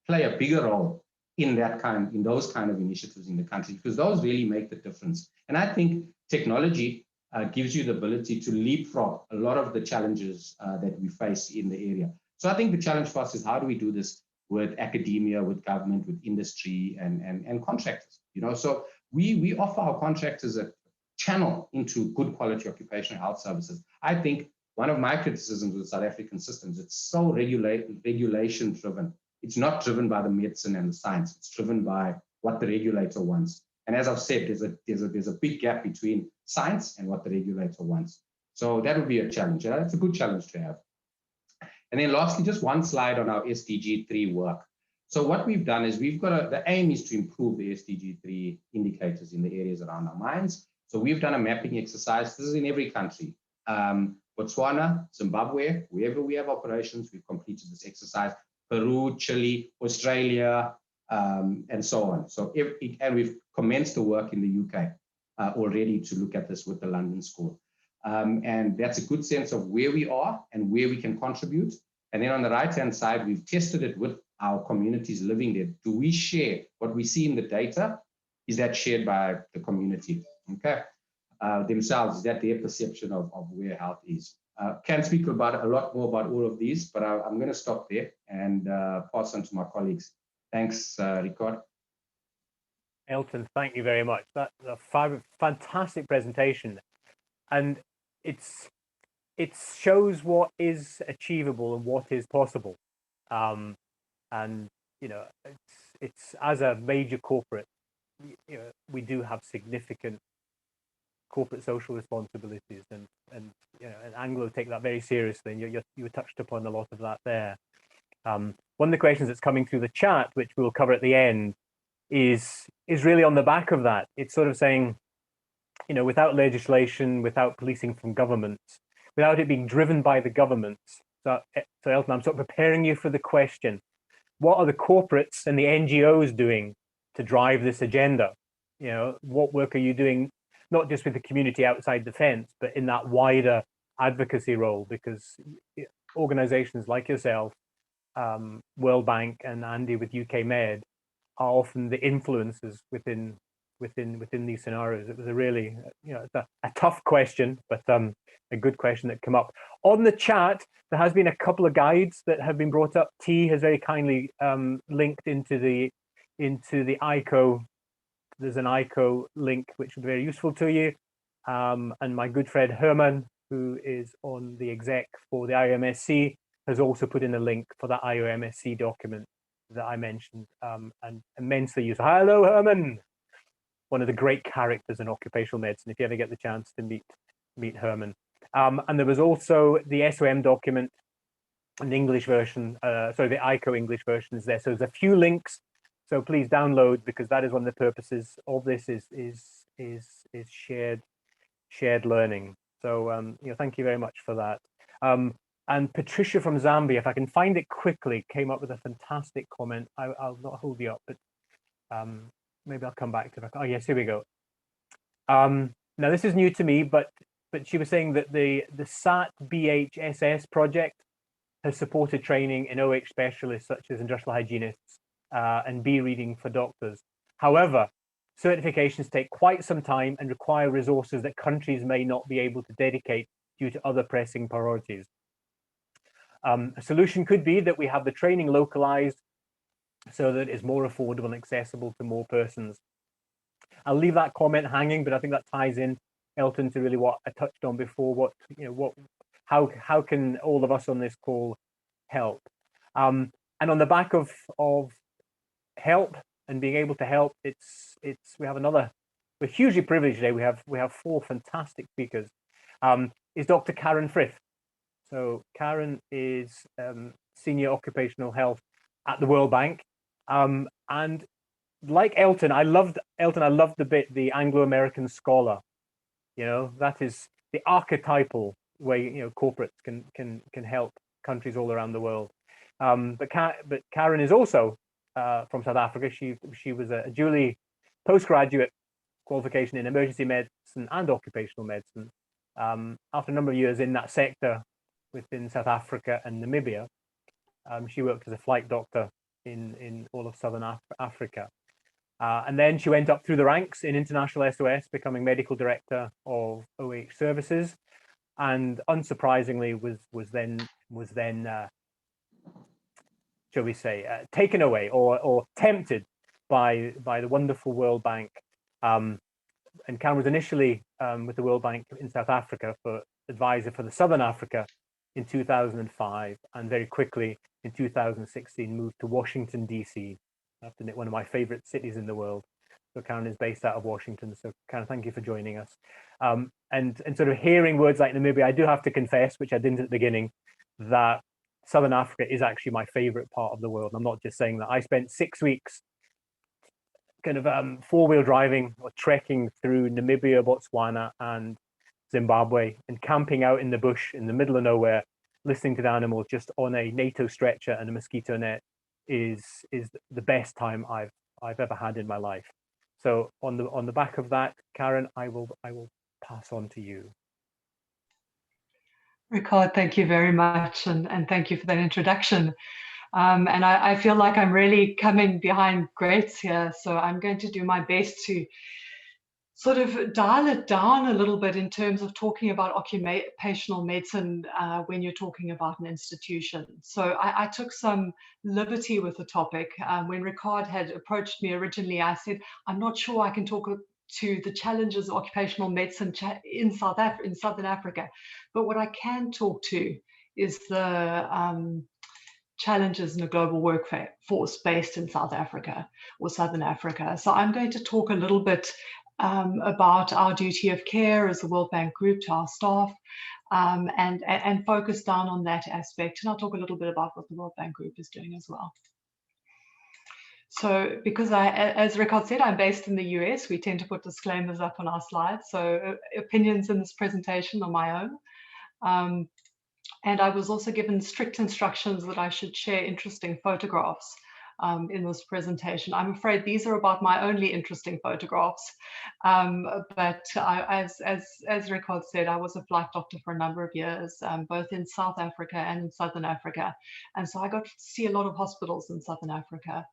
play a bigger role in those kind of initiatives in the country, because those really make the difference. And I think technology gives you the ability to leapfrog a lot of the challenges that we face in the area. So I think the challenge for us is, how do we do this with academia, with government, with industry, and contractors? So we offer our contractors a channel into good quality occupational health services. I think one of my criticisms with South African systems, it's so regulation driven. It's not driven by the medicine and the science. It's driven by what the regulator wants. And as I've said, there's a big gap between science and what the regulator wants. So that would be a challenge. And it's a good challenge to have. And then lastly, just one slide on our SDG 3 work. So what we've done is the aim is to improve the SDG 3 indicators in the areas around our mines. So we've done a mapping exercise. This is in every country. Botswana, Zimbabwe, wherever we have operations, we've completed this exercise. Peru, Chile, Australia, and so on. So and we've commenced the work in the UK already to look at this with the London School. And that's a good sense of where we are and where we can contribute. And then on the right-hand side, we've tested it with our communities living there. Do we share what we see in the data? Is that shared by the community? Okay. Themselves, is that their perception of where health is? Can speak about a lot more about all of these, but I'm going to stop there and pass on to my colleagues. Thanks, Rikard. Elton, thank you very much. That's a fantastic presentation, and it shows what is achievable and what is possible. And it's as a major corporate, we do have significant corporate social responsibilities, and Anglo take that very seriously, and you touched upon a lot of that there. One of the questions that's coming through the chat, which we'll cover at the end, is really on the back of that. It's sort of saying, without legislation, without policing from governments, without it being driven by the governments. So Elton, I'm sort of preparing you for the question: what are the corporates and the NGOs doing to drive this agenda? What work are you doing, not just with the community outside the fence, but in that wider advocacy role? Because organizations like yourself, World Bank, and Andy with UK Med are often the influences within these scenarios. It was a really, it's a tough question, but a good question that came up. On the chat, there has been a couple of guides that have been brought up. T has very kindly linked into the ICO. There's an ICO link which will be very useful to you. And my good friend Herman, who is on the exec for the IOMSC, has also put in a link for that IOMSC document that I mentioned, and immensely useful. Hello, Herman. One of the great characters in occupational medicine, if you ever get the chance to meet Herman. And there was also the SOM document, an English version, sorry, the ICO English version is there. So there's a few links. So please download, because that is one of the purposes of this is shared learning. So thank you very much for that. And Patricia from Zambia, if I can find it quickly, came up with a fantastic comment. I'll not hold you up, but maybe I'll come back to it. Oh yes, here we go. Now this is new to me, but she was saying that the SAT BHSS project has supported training in OH specialists such as industrial hygienists and B reading for doctors. However, certifications take quite some time and require resources that countries may not be able to dedicate due to other pressing priorities. A solution could be that we have the training localized so that it's more affordable and accessible to more persons. I'll leave that comment hanging, but I think that ties in, Elton, to really what I touched on before. How can all of us on this call help? And on the back of help and being able to help, we have we're hugely privileged today. We have 4 fantastic speakers. Is Dr. Caryn Frith. So Caryn is senior occupational health at the World Bank, and like Elton, I loved the bit, the Anglo-American scholar. That is the archetypal way corporates can help countries all around the world. But Caryn is also from South Africa. She was a dually postgraduate qualification in emergency medicine and occupational medicine. After a number of years in that sector within South Africa and Namibia, she worked as a flight doctor in all of Southern Africa. And then she went up through the ranks in international SOS, becoming medical director of OH services, and unsurprisingly was then shall we say, taken away or tempted by the wonderful World Bank. And Caryn was initially with the World Bank in South Africa for advisor for the Southern Africa in 2005, and very quickly in 2016 moved to Washington, DC. I have to admit, one of my favorite cities in the world. So Caryn is based out of Washington. So Caryn, thank you for joining us. And sort of hearing words like Namibia, I do have to confess, which I didn't at the beginning, that Southern Africa is actually my favorite part of the world. I'm not just saying that. I spent 6 weeks kind of 4-wheel driving or trekking through Namibia, Botswana, and Zimbabwe, and camping out in the bush in the middle of nowhere, listening to the animals just on a NATO stretcher and a mosquito net is the best time I've ever had in my life. So on the back of that, Caryn, I will pass on to you. Rikard, thank you very much, and thank you for that introduction. And I feel like I'm really coming behind greats here, so I'm going to do my best to sort of dial it down a little bit in terms of talking about occupational medicine when you're talking about an institution. So I took some liberty with the topic. When Rikard had approached me originally, I said, I'm not sure I can talk to the challenges of occupational medicine in Southern Africa, but what I can talk to is the challenges in a global workforce based in South Africa or Southern Africa. So I'm going to talk a little bit about our duty of care as the World Bank Group to our staff, and focus down on that aspect. And I'll talk a little bit about what the World Bank Group is doing as well. So because as Rikard said, I'm based in the US, we tend to put disclaimers up on our slides. So opinions in this presentation are my own. And I was also given strict instructions that I should share interesting photographs in this presentation. I'm afraid these are about my only interesting photographs. But as Rikard said, I was a flight doctor for a number of years, both in South Africa and in Southern Africa. And so I got to see a lot of hospitals in Southern Africa.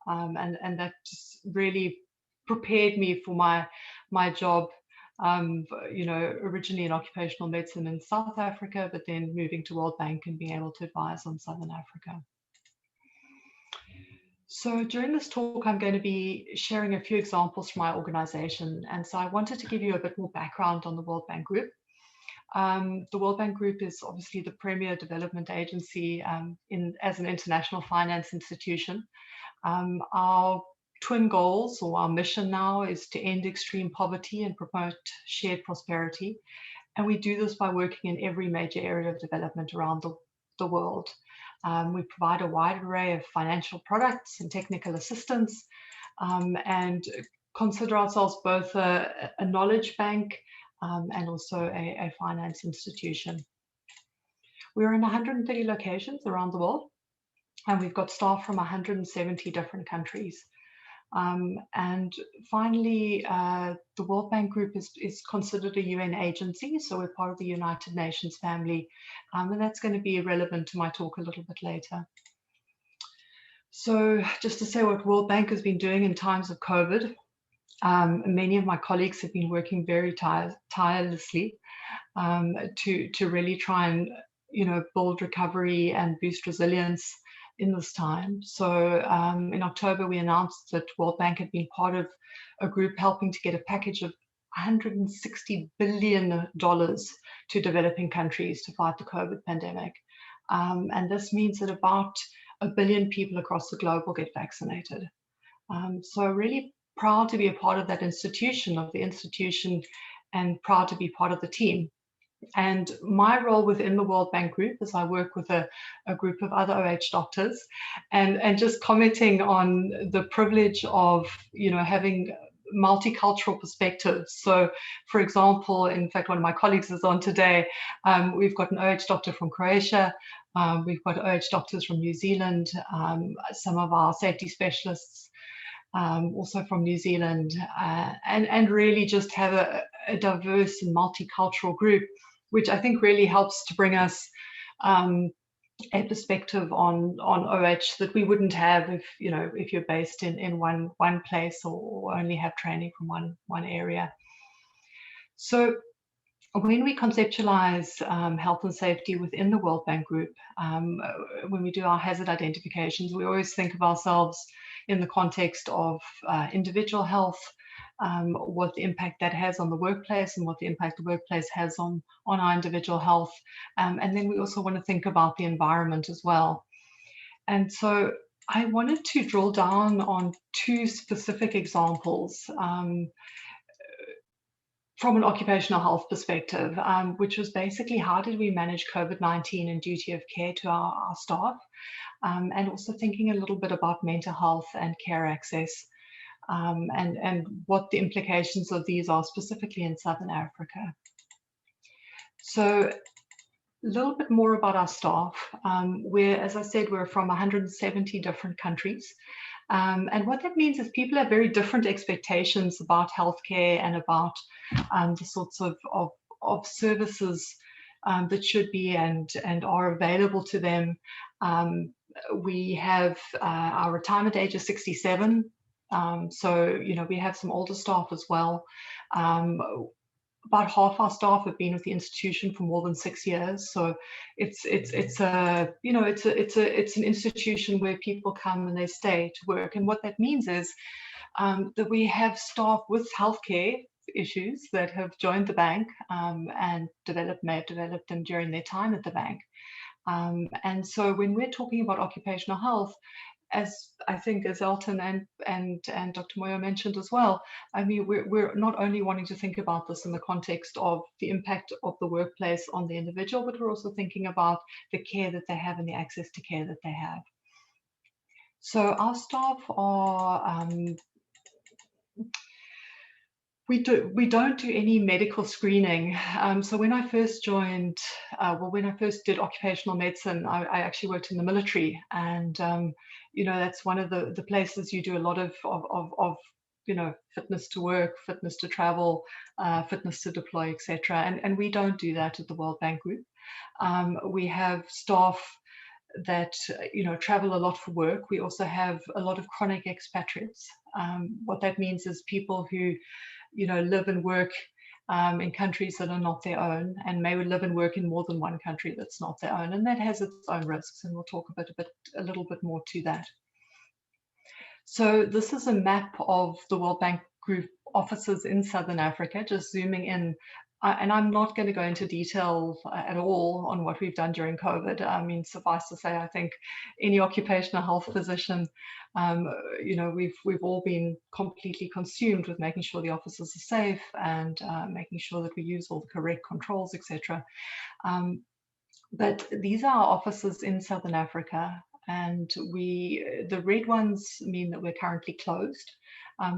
And that just really prepared me for my job, originally in occupational medicine in South Africa, but then moving to World Bank and being able to advise on Southern Africa. So during this talk, I'm going to be sharing a few examples from my organization. And so I wanted to give you a bit more background on the World Bank Group. The World Bank Group is obviously the premier development agency as an international finance institution. Our twin goals, or our mission now, is to end extreme poverty and promote shared prosperity. And we do this by working in every major area of development around the world. We provide a wide array of financial products and technical assistance, and consider ourselves both a knowledge bank and also a finance institution. We're in 130 locations around the world, and we've got staff from 170 different countries. And finally, the World Bank Group is considered a UN agency, so we're part of the United Nations family, and that's going to be relevant to my talk a little bit later. So just to say what World Bank has been doing in times of COVID, many of my colleagues have been working very tirelessly to really try and build recovery and boost resilience in this time. So in October, we announced that World Bank had been part of a group helping to get a package of $160 billion to developing countries to fight the COVID pandemic. And this means that about 1 billion people across the globe will get vaccinated. So really proud to be a part of that institution, and proud to be part of the team. And my role within the World Bank Group is I work with a group of other OH doctors, and just commenting on the privilege of having multicultural perspectives. So, for example, in fact, one of my colleagues is on today. We've got an OH doctor from Croatia. We've got OH doctors from New Zealand. Some of our safety specialists also from New Zealand, and really just have a diverse and multicultural group, which I think really helps to bring us a perspective on OH that we wouldn't have if you're based in one place, or only have training from one area. So when we conceptualize health and safety within the World Bank Group, when we do our hazard identifications, we always think of ourselves in the context of individual health, what the impact that has on the workplace, and what the impact the workplace has on our individual health. And then we also want to think about the environment as well. And so I wanted to drill down on two specific examples from an occupational health perspective, which was basically how did we manage COVID-19 and duty of care to our staff, and also thinking a little bit about mental health and care access, and what the implications of these are specifically in Southern Africa. So a little bit more about our staff. As I said, we're from 170 different countries. And what that means is people have very different expectations about healthcare and about the sorts of services that should be and are available to them. We have our retirement age is 67. So, we have some older staff as well. About half our staff have been with the institution for more than 6 years. So it's an institution where people come and they stay to work. And what that means is that we have staff with healthcare issues that have joined the bank and may have developed them during their time at the bank. And so when we're talking about occupational health, as I think as Elton and Dr. Moyo mentioned as well, I mean, we're not only wanting to think about this in the context of the impact of the workplace on the individual, but we're also thinking about the care that they have and the access to care that they have. So our staff are, we don't do any medical screening. So when I first joined, when I first did occupational medicine, I actually worked in the military, and that's one of the places you do a lot of fitness to work, fitness to travel, fitness to deploy, etc. And we don't do that at the World Bank Group. We have staff that travel a lot for work. We also have a lot of chronic expatriates. What that means is people who live and work in countries that are not their own, and may live and work in more than one country that's not their own, and that has its own risks, and we'll talk a little bit more to that. So this is a map of the World Bank Group offices in Southern Africa, just zooming in. And I'm not going to go into detail at all on what we've done during COVID. I mean, suffice to say, I think any occupational health physician, we've all been completely consumed with making sure the offices are safe and making sure that we use all the correct controls, etc. But these are our offices in Southern Africa, and the red ones mean that we're currently closed.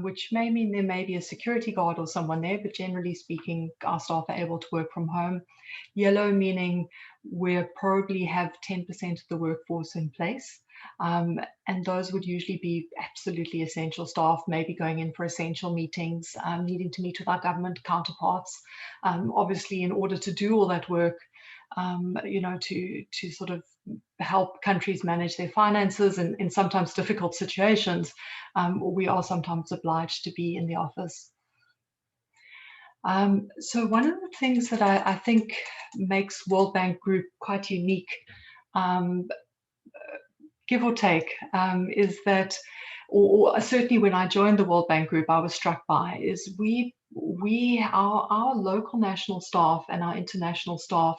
Which may mean there may be a security guard or someone there, but generally speaking, our staff are able to work from home. Yellow meaning we probably have 10% of the workforce in place. And those would usually be absolutely essential staff, maybe going in for essential meetings, needing to meet with our government counterparts. Obviously, in order to do all that work, to sort of help countries manage their finances and in sometimes difficult situations, we are sometimes obliged to be in the office. So one of the things that I think makes World Bank Group quite unique, give or take, is that, or certainly when I joined the World Bank Group, I was struck by, is our local national staff and our international staff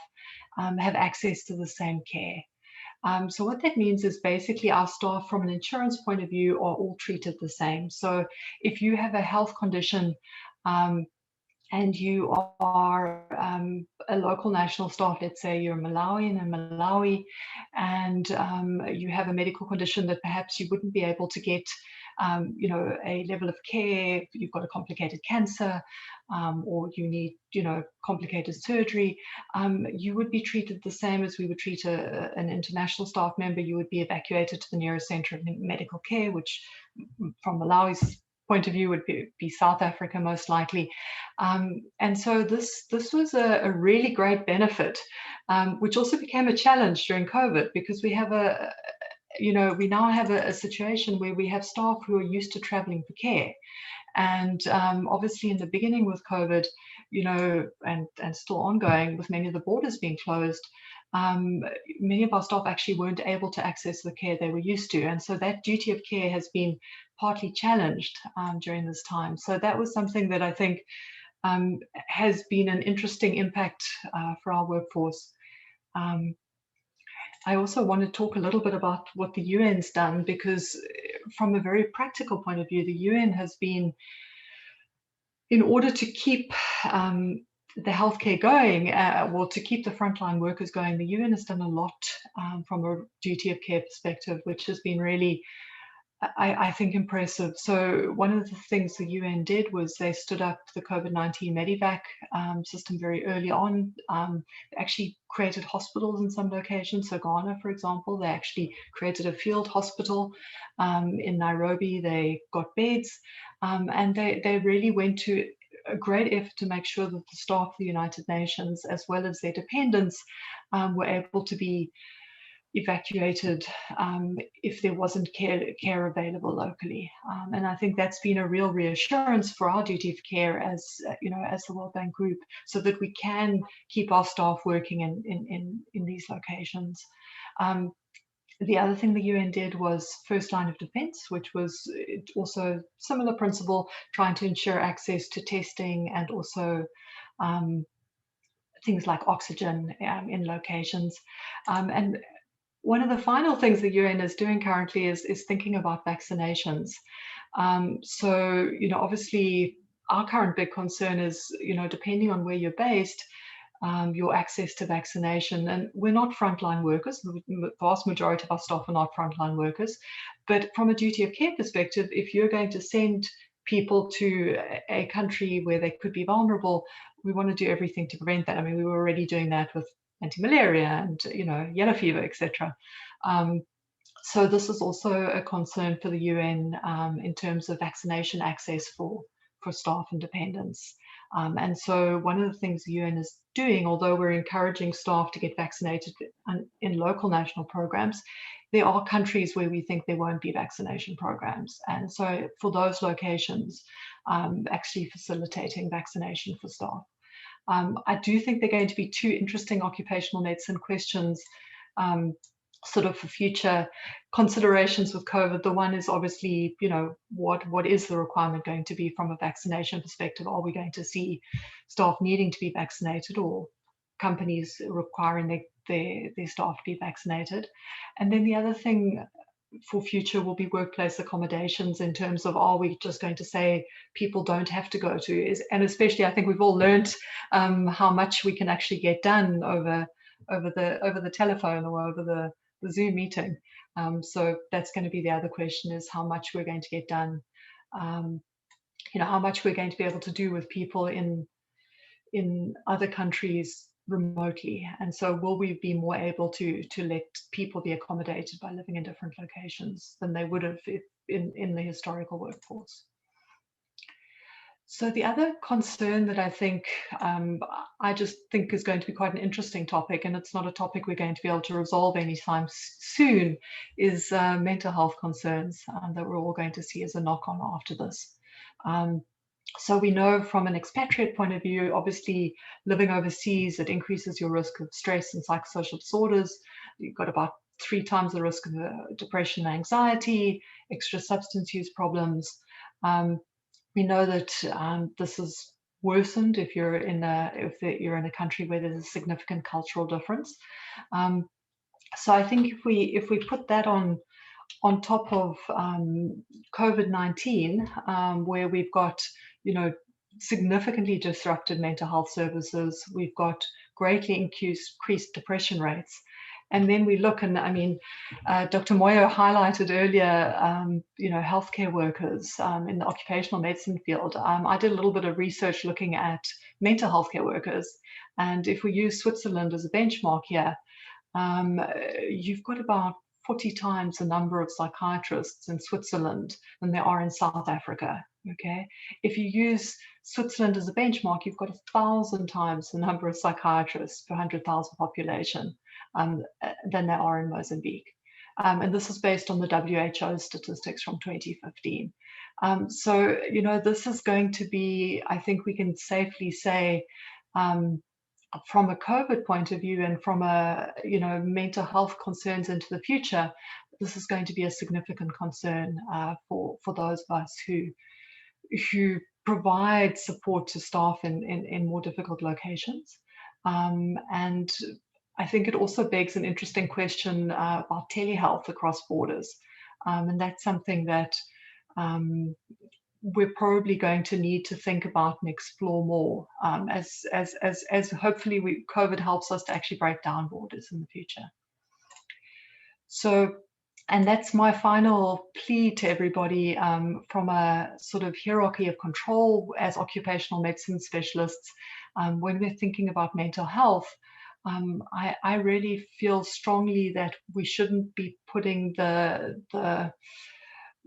have access to the same care. So what that means is basically our staff from an insurance point of view are all treated the same. So if you have a health condition and you are a local national staff, let's say you're Malawian in Malawi, and you have a medical condition that perhaps you wouldn't be able to get, a level of care, you've got a complicated cancer, or you need, complicated surgery, you would be treated the same as we would treat an international staff member. You would be evacuated to the nearest center of medical care, which from Malawi's point of view would be South Africa most likely. And so this was a really great benefit, which also became a challenge during COVID, because we have we now have a situation where we have staff who are used to traveling for care. And obviously in the beginning with COVID, and still ongoing with many of the borders being closed, many of our staff actually weren't able to access the care they were used to. And so that duty of care has been partly challenged during this time. So that was something that I think has been an interesting impact for our workforce. I also want to talk a little bit about what the UN's done, because from a very practical point of view, the UN has been, in order to keep the healthcare going, to keep the frontline workers going, the UN has done a lot from a duty of care perspective, which has been really, I think, impressive. So one of the things the UN did was they stood up the COVID-19 Medivac system very early on. They actually created hospitals in some locations. So Ghana, for example, they actually created a field hospital. In Nairobi, they got beds, and they really went to a great effort to make sure that the staff of the United Nations, as well as their dependents, were able to be evacuated if there wasn't care available locally. And I think that's been a real reassurance for our duty of care as the World Bank Group, so that we can keep our staff working in these locations. The other thing the UN did was first line of defense, which was also similar principle, trying to ensure access to testing and also things like oxygen in locations. And one of the final things the UN is doing currently is thinking about vaccinations. So, obviously our current big concern is, depending on where you're based, your access to vaccination. And we're not frontline workers. The vast majority of our staff are not frontline workers. But from a duty of care perspective, if you're going to send people to a country where they could be vulnerable, we want to do everything to prevent that. I mean, we were already doing that with anti-malaria and, yellow fever, etc. So this is also a concern for the UN in terms of vaccination access for staff and dependents. And so one of the things the UN is doing, although we're encouraging staff to get vaccinated in local national programs, there are countries where we think there won't be vaccination programs. And so for those locations, actually facilitating vaccination for staff. I do think there are going to be two interesting occupational medicine questions sort of for future considerations with COVID. The one is obviously, what is the requirement going to be from a vaccination perspective? Are we going to see staff needing to be vaccinated, or companies requiring their staff to be vaccinated? And then the other thing for future will be workplace accommodations, in terms of, are we just going to say people don't have to go to, and especially I think we've all learned how much we can actually get done over the telephone or over the Zoom meeting. So that's going to be the other question, is how much we're going to get done, how much we're going to be able to do with people in other countries remotely. And so will we be more able to let people be accommodated by living in different locations than they would have in the historical workforce? So the other concern that I think, I just think is going to be quite an interesting topic, and it's not a topic we're going to be able to resolve anytime soon, is mental health concerns that we're all going to see as a knock-on after this. So we know from an expatriate point of view, obviously living overseas, it increases your risk of stress and psychosocial disorders. You've got about 3 times the risk of depression and anxiety, extra substance use problems. We know that this is worsened if you're in a country where there's a significant cultural difference. So I think if we put that on top of COVID-19, where we've got, significantly disrupted mental health services, we've got greatly increased depression rates. And then we look, and I mean, Dr. Moyo highlighted earlier, healthcare workers in the occupational medicine field. I did a little bit of research looking at mental health care workers. And if we use Switzerland as a benchmark here, you've got about 40 times the number of psychiatrists in Switzerland than there are in South Africa. Okay, if you use Switzerland as a benchmark, you've got 1,000 times the number of psychiatrists per 100,000 population than there are in Mozambique. And this is based on the WHO statistics from 2015. So, this is going to be, I think we can safely say, from a COVID point of view and from a mental health concerns into the future, this is going to be a significant concern for those of us who provide support to staff in more difficult locations. And I think it also begs an interesting question about telehealth across borders, and that's something that we're probably going to need to think about and explore more as hopefully COVID helps us to actually break down borders in the future. So, and that's my final plea to everybody from a sort of hierarchy of control as occupational medicine specialists. When we're thinking about mental health, I really feel strongly that we shouldn't be putting the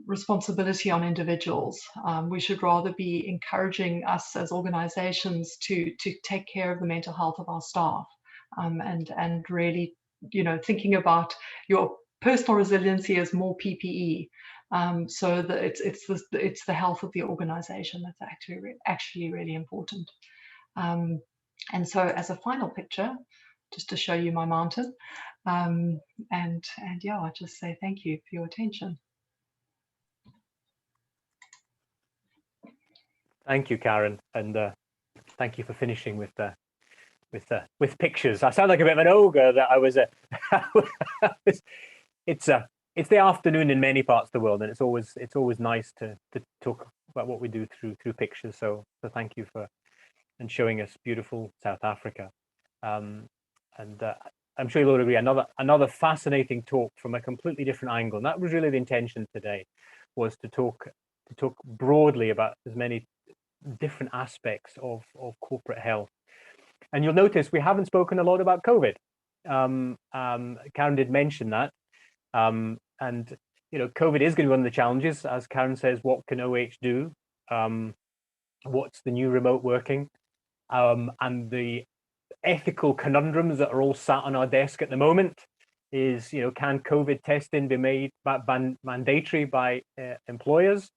responsibility on individuals. We should rather be encouraging us as organizations to take care of the mental health of our staff, and really, thinking about your personal resiliency as more PPE. So that it's the health of the organization that's actually really important. And so as a final picture, just to show you my mountain, and yeah, I just say thank you for your attention. Thank you, Caryn, and thank you for finishing with pictures. I sound like a bit of an ogre that I was. It's the afternoon in many parts of the world, and it's always nice to talk about what we do through pictures. So thank you for showing us beautiful South Africa, and I'm sure you'll agree. Another fascinating talk from a completely different angle, and that was really the intention today, was to talk broadly about as many different aspects of corporate health. And you'll notice we haven't spoken a lot about COVID. Caryn did mention that. And COVID is going to be one of the challenges, as Caryn says. What can OH do? What's the new remote working? And the ethical conundrums that are all sat on our desk at the moment is, can COVID testing be made mandatory by employers?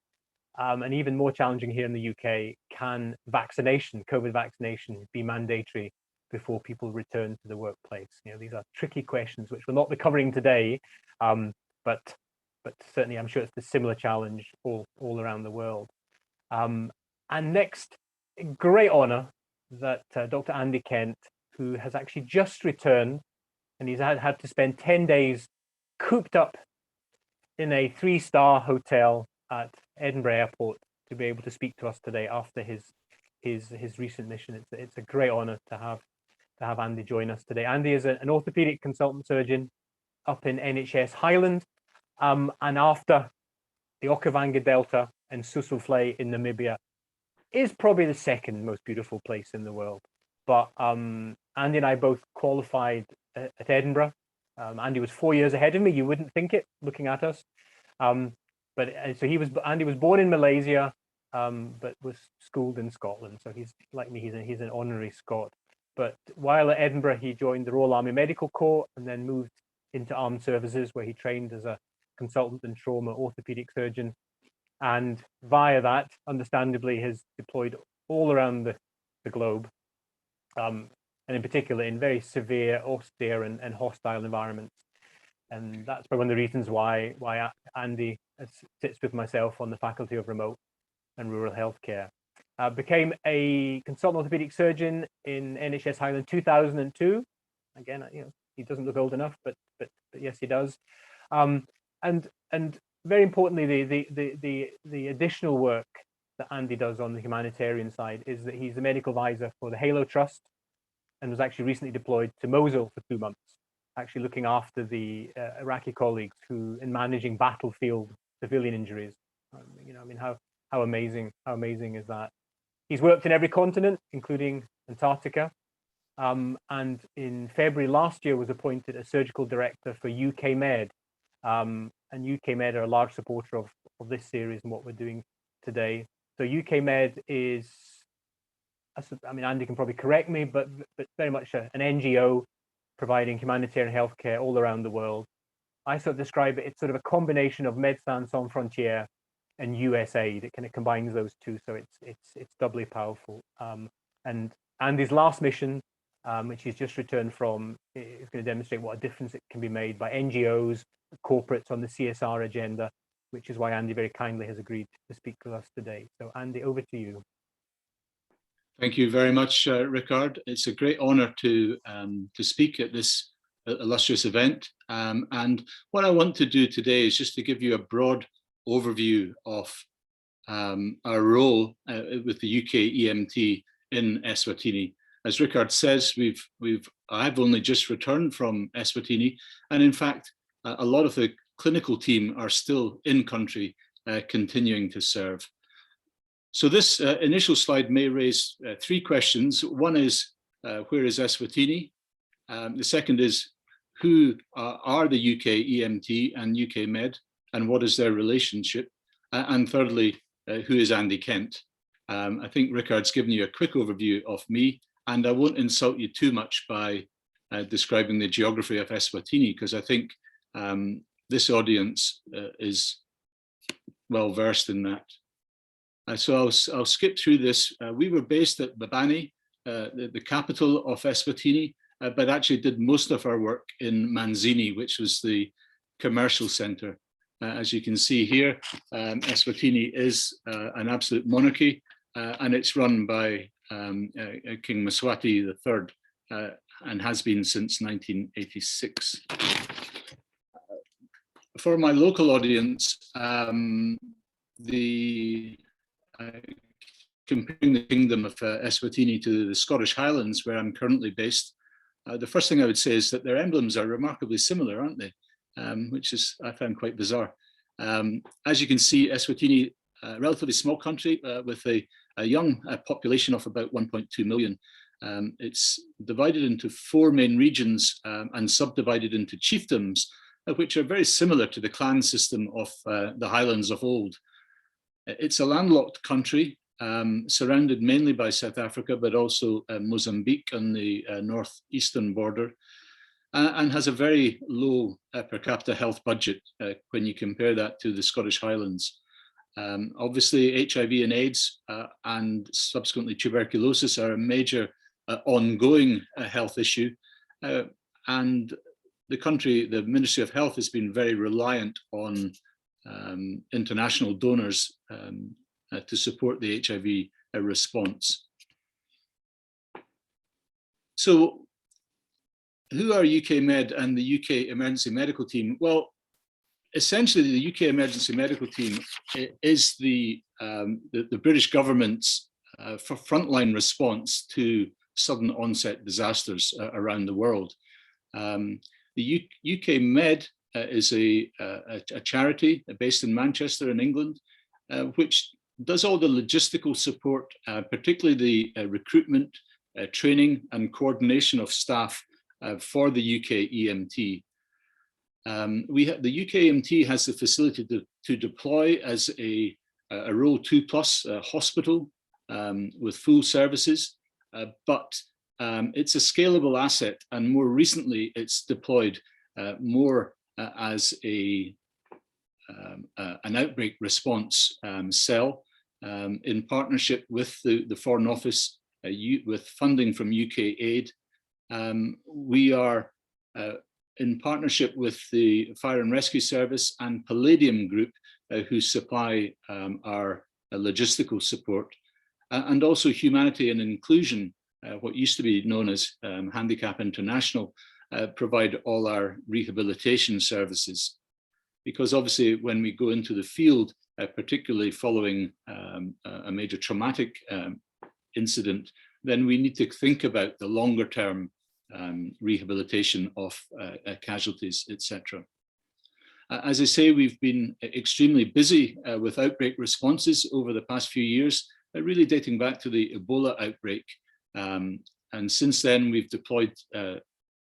And even more challenging here in the UK, can COVID vaccination be mandatory before people return to the workplace? These are tricky questions which we'll not be covering today, but certainly I'm sure it's a similar challenge all around the world. And next, great honour that Dr. Andy Kent, who has actually just returned, and he's had to spend 10 days cooped up in a 3-star hotel at Edinburgh Airport, to be able to speak to us today after his recent mission. It's a great honour to have Andy join us today. Andy is an orthopaedic consultant surgeon up in NHS Highland, and after the Okavango Delta and Sossusvlei in Namibia, is probably the second most beautiful place in the world. But Andy and I both qualified at Edinburgh. Andy was 4 years ahead of me. You wouldn't think it, looking at us. But so Andy was born in Malaysia, but was schooled in Scotland. So he's like me, he's an honorary Scot. But while at Edinburgh, he joined the Royal Army Medical Corps and then moved into armed services, where he trained as a consultant and trauma orthopedic surgeon. and via that, understandably, has deployed all around the globe, and in particular in very severe, austere, and hostile environments. And that's one of the reasons why Andy sits with myself on the Faculty of Remote and Rural Healthcare. Became a consultant orthopedic surgeon in NHS Highland 2002. Again, he doesn't look old enough, but yes, he does. And very importantly, the additional work that Andy does on the humanitarian side is that he's the medical advisor for the Halo Trust, and was actually recently deployed to Mosul for 2 months, actually looking after the Iraqi colleagues who in managing battlefield civilian injuries. I mean, how amazing is that? He's worked in every continent, including Antarctica, and in February last year was appointed a surgical director for UK Med, and UK Med are a large supporter of this series and what we're doing today. So UK Med is, I mean, Andy can probably correct me, but very much an NGO providing humanitarian healthcare all around the world. I sort of describe it, it's sort of a combination of Médecins Sans Frontières and USAID. It kind of combines those two, so it's doubly powerful. And Andy's last mission, which he's just returned from, is going to demonstrate what a difference it can be made by NGOs, corporates on the CSR agenda, which is why Andy very kindly has agreed to speak with us today. So Andy, over to you. Thank you very much, Rikard. It's a great honour to speak at this illustrious event. And what I want to do today is just to give you a broad overview of our role with the UK EMT in Eswatini. As Rikard says, I've only just returned from Eswatini, and in fact, a lot of the clinical team are still in country, continuing to serve. So this initial slide may raise 3 questions. One is, where is Eswatini? The second is, who are the UK EMT and UK Med, and what is their relationship? And thirdly, who is Andy Kent? I think Rikard's given you a quick overview of me, and I won't insult you too much by describing the geography of Eswatini, because I think this audience is well versed in that. So I'll skip through this. We were based at Babani, the capital of Eswatini, but actually did most of our work in Manzini, which was the commercial center. As you can see here, Eswatini is an absolute monarchy, and it's run by King Mswati III, and has been since 1986. For my local audience, comparing the Kingdom of Eswatini to the Scottish Highlands, where I'm currently based, the first thing I would say is that their emblems are remarkably similar, aren't they? Which is, I found, quite bizarre. As you can see, Eswatini, a relatively small country with a young population of about 1.2 million. It's divided into 4 main regions and subdivided into chiefdoms, which are very similar to the clan system of the Highlands of old. It's a landlocked country, surrounded mainly by South Africa, but also Mozambique on the northeastern border, and has a very low per capita health budget when you compare that to the Scottish Highlands. Obviously, HIV and AIDS and subsequently tuberculosis are a major ongoing health issue, and the country, the Ministry of Health, has been very reliant on international donors to support the HIV response. So, who are UK Med and the UK Emergency Medical Team? Well, essentially, the UK Emergency Medical Team is the British government's frontline response to sudden onset disasters around the world. The UK Med is a charity based in Manchester in England, which does all the logistical support, particularly the recruitment, training and coordination of staff for the UK EMT. The UK EMT has the facility to deploy as a Role 2+ hospital with full services, but it's a scalable asset, and more recently it's deployed more as a an outbreak response cell in partnership with the Foreign Office, with funding from UK Aid. We are in partnership with the Fire and Rescue Service and Palladium Group, who supply our logistical support, and also Humanity and Inclusion, what used to be known as Handicap International, provide all our rehabilitation services. Because obviously when we go into the field, particularly following a major traumatic incident, then we need to think about the longer term rehabilitation of casualties, etc. As I say, we've been extremely busy with outbreak responses over the past few years, really dating back to the Ebola outbreak. And since then, we've deployed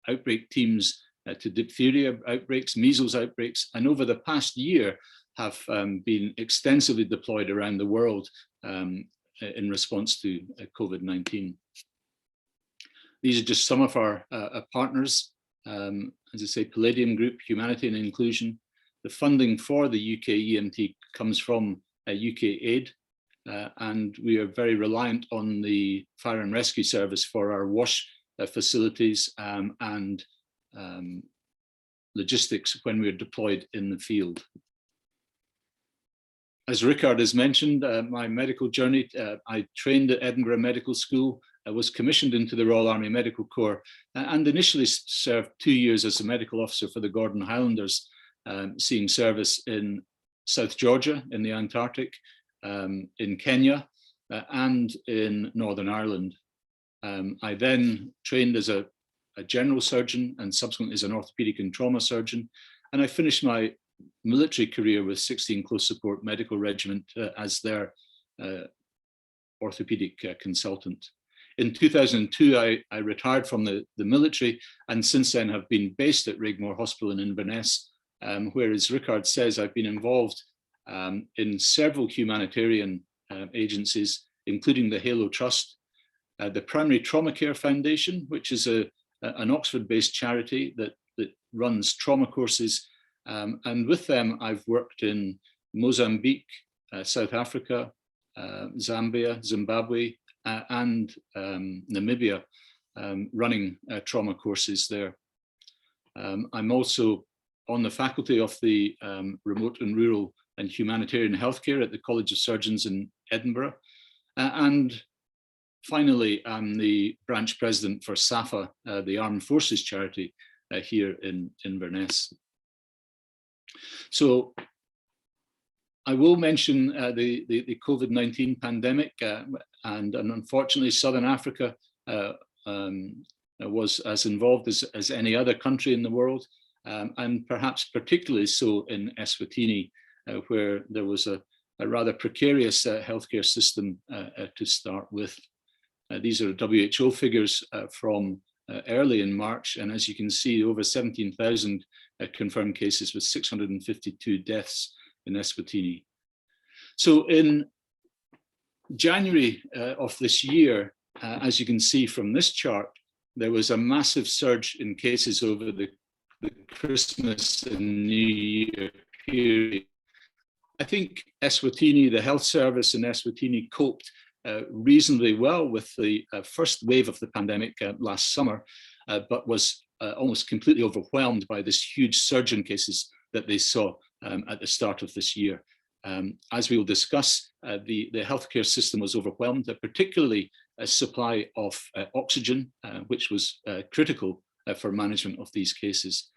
outbreak teams to diphtheria outbreaks, measles outbreaks, and over the past year have been extensively deployed around the world in response to COVID-19. These are just some of our partners. As I say, Palladium Group, Humanity and Inclusion. The funding for the UK EMT comes from UK Aid, and we are very reliant on the Fire and Rescue Service for our wash facilities and logistics when we're deployed in the field. As Rikard has mentioned, my medical journey, I trained at Edinburgh Medical School. I was commissioned into the Royal Army Medical Corps and initially served 2 years as a medical officer for the Gordon Highlanders, seeing service in South Georgia, in the Antarctic, in Kenya, and in Northern Ireland. I then trained as a general surgeon and subsequently as an orthopaedic and trauma surgeon. And I finished my military career with 16 Close Support Medical Regiment as their orthopaedic consultant. In 2002, I retired from the military and since then have been based at Rigmore Hospital in Inverness, where, as Rikard says, I've been involved in several humanitarian agencies, including the Halo Trust, the Primary Trauma Care Foundation, which is an Oxford-based charity that runs trauma courses. And with them, I've worked in Mozambique, South Africa, Zambia, Zimbabwe, and Namibia, running trauma courses there. I'm also on the faculty of the Remote and Rural and Humanitarian Healthcare at the College of Surgeons in Edinburgh. And finally, I'm the branch president for SAFA, the Armed Forces charity here in Inverness. So I will mention the COVID-19 pandemic, and unfortunately Southern Africa was as involved as any other country in the world, and perhaps particularly so in Eswatini, where there was a rather precarious healthcare system to start with. These are WHO figures from early in March, and as you can see, over 17,000 confirmed cases with 652 deaths in Eswatini. So in January of this year, as you can see from this chart, there was a massive surge in cases over the Christmas and New Year period. I think Eswatini, the health service in Eswatini, coped reasonably well with the first wave of the pandemic last summer, but was almost completely overwhelmed by this huge surge in cases that they saw at the start of this year. As we will discuss, the healthcare system was overwhelmed, particularly a supply of oxygen, which was critical for management of these cases.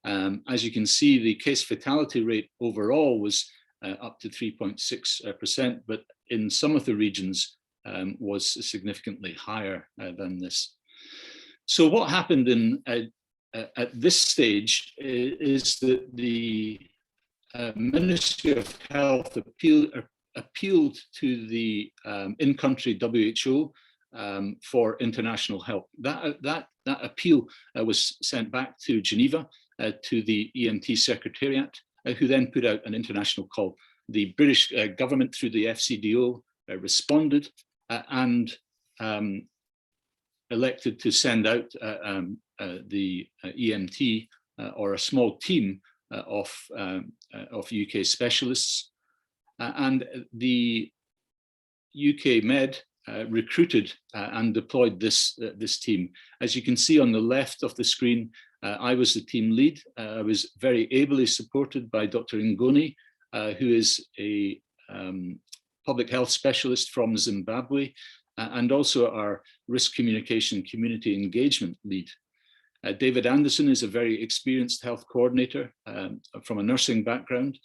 As you can see, the case fatality rate overall was up to 3.6%, but in some of the regions was significantly higher than this. So what happened at this stage is that the Ministry of Health appealed to the in-country WHO for international help. That appeal was sent back to Geneva to the EMT Secretariat, who then put out an international call. The British government, through the FCDO, responded and elected to send out the EMT or a small team of UK specialists. And the UK Med recruited and deployed this team. As you can see on the left of the screen, I was the team lead. I was very ably supported by Dr. Ngoni, who is a public health specialist from Zimbabwe, and also our risk communication community engagement lead. David Anderson is a very experienced health coordinator from a nursing background,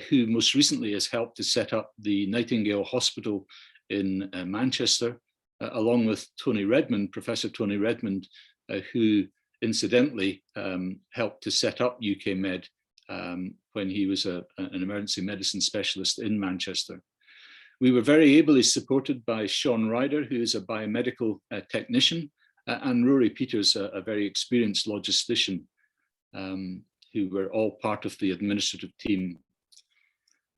who most recently has helped to set up the Nightingale Hospital in Manchester, along with Tony Redmond, Professor Tony Redmond, who incidentally helped to set up UK Med when he was an emergency medicine specialist in Manchester. We were very ably supported by Sean Ryder, who is a biomedical technician, and Rory Peters, a very experienced logistician, who were all part of the administrative team.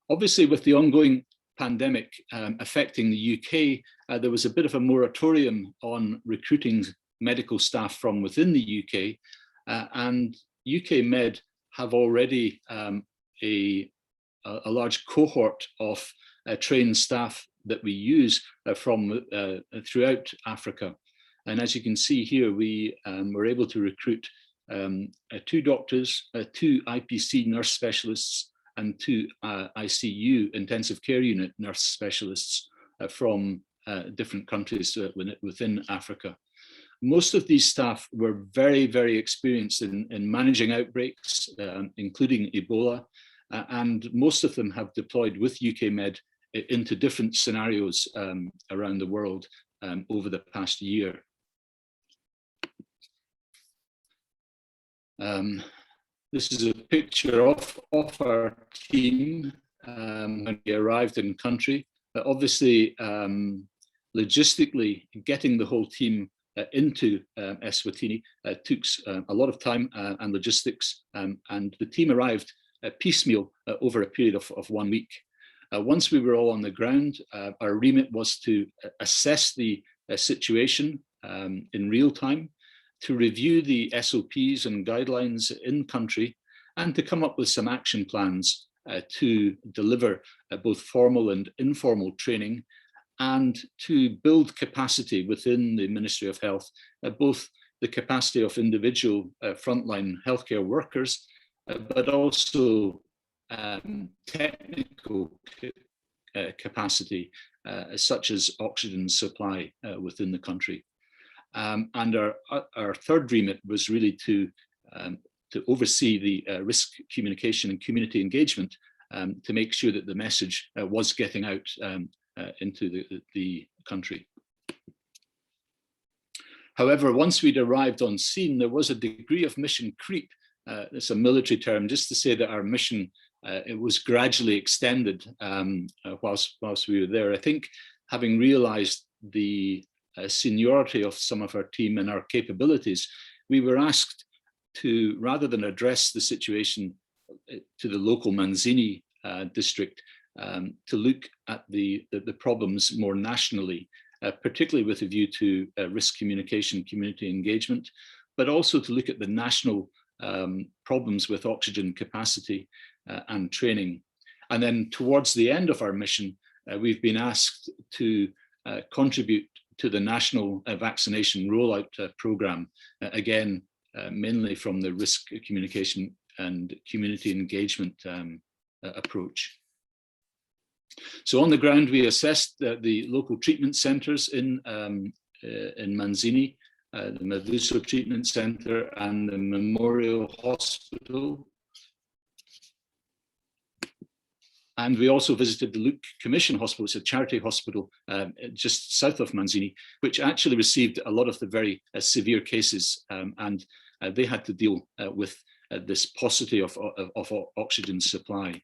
Obviously, with the ongoing pandemic affecting the UK, there was a bit of a moratorium on recruiting medical staff from within the UK, and UK Med have already a large cohort of trained staff that we use from throughout Africa. And as you can see here, we were able to recruit 2 doctors, 2 IPC nurse specialists, and 2 ICU intensive care unit nurse specialists from different countries within Africa. Most of these staff were very, very experienced in managing outbreaks, including Ebola, and most of them have deployed with UK Med into different scenarios around the world over the past year. This is a picture of our team when we arrived in country. Obviously, logistically, getting the whole team into Eswatini took a lot of time and logistics, and the team arrived piecemeal over a period of 1 week. Once we were all on the ground, our remit was to assess the situation in real time, to review the SOPs and guidelines in country, and to come up with some action plans to deliver both formal and informal training, and to build capacity within the Ministry of Health, both the capacity of individual frontline healthcare workers, but also technical capacity, such as oxygen supply within the country. And our third remit was really to oversee the risk communication and community engagement to make sure that the message was getting out into the country. However, once we'd arrived on scene, there was a degree of mission creep. It's a military term, just to say that our mission it was gradually extended whilst we were there. I think, having realized the seniority of some of our team and our capabilities, we were asked to, rather than address the situation to the local Manzini district, to look at the problems more nationally, particularly with a view to risk communication, community engagement, but also to look at the national problems with oxygen capacity and training. And then towards the end of our mission, we've been asked to contribute to the national vaccination rollout program, again, mainly from the risk communication and community engagement approach. So on the ground, we assessed the local treatment centres in Manzini, the Mavuso Treatment Centre and the Memorial Hospital. And we also visited the Luke Commission Hospital. It's a charity hospital just south of Manzini, which actually received a lot of the very severe cases, and they had to deal with this paucity of oxygen supply.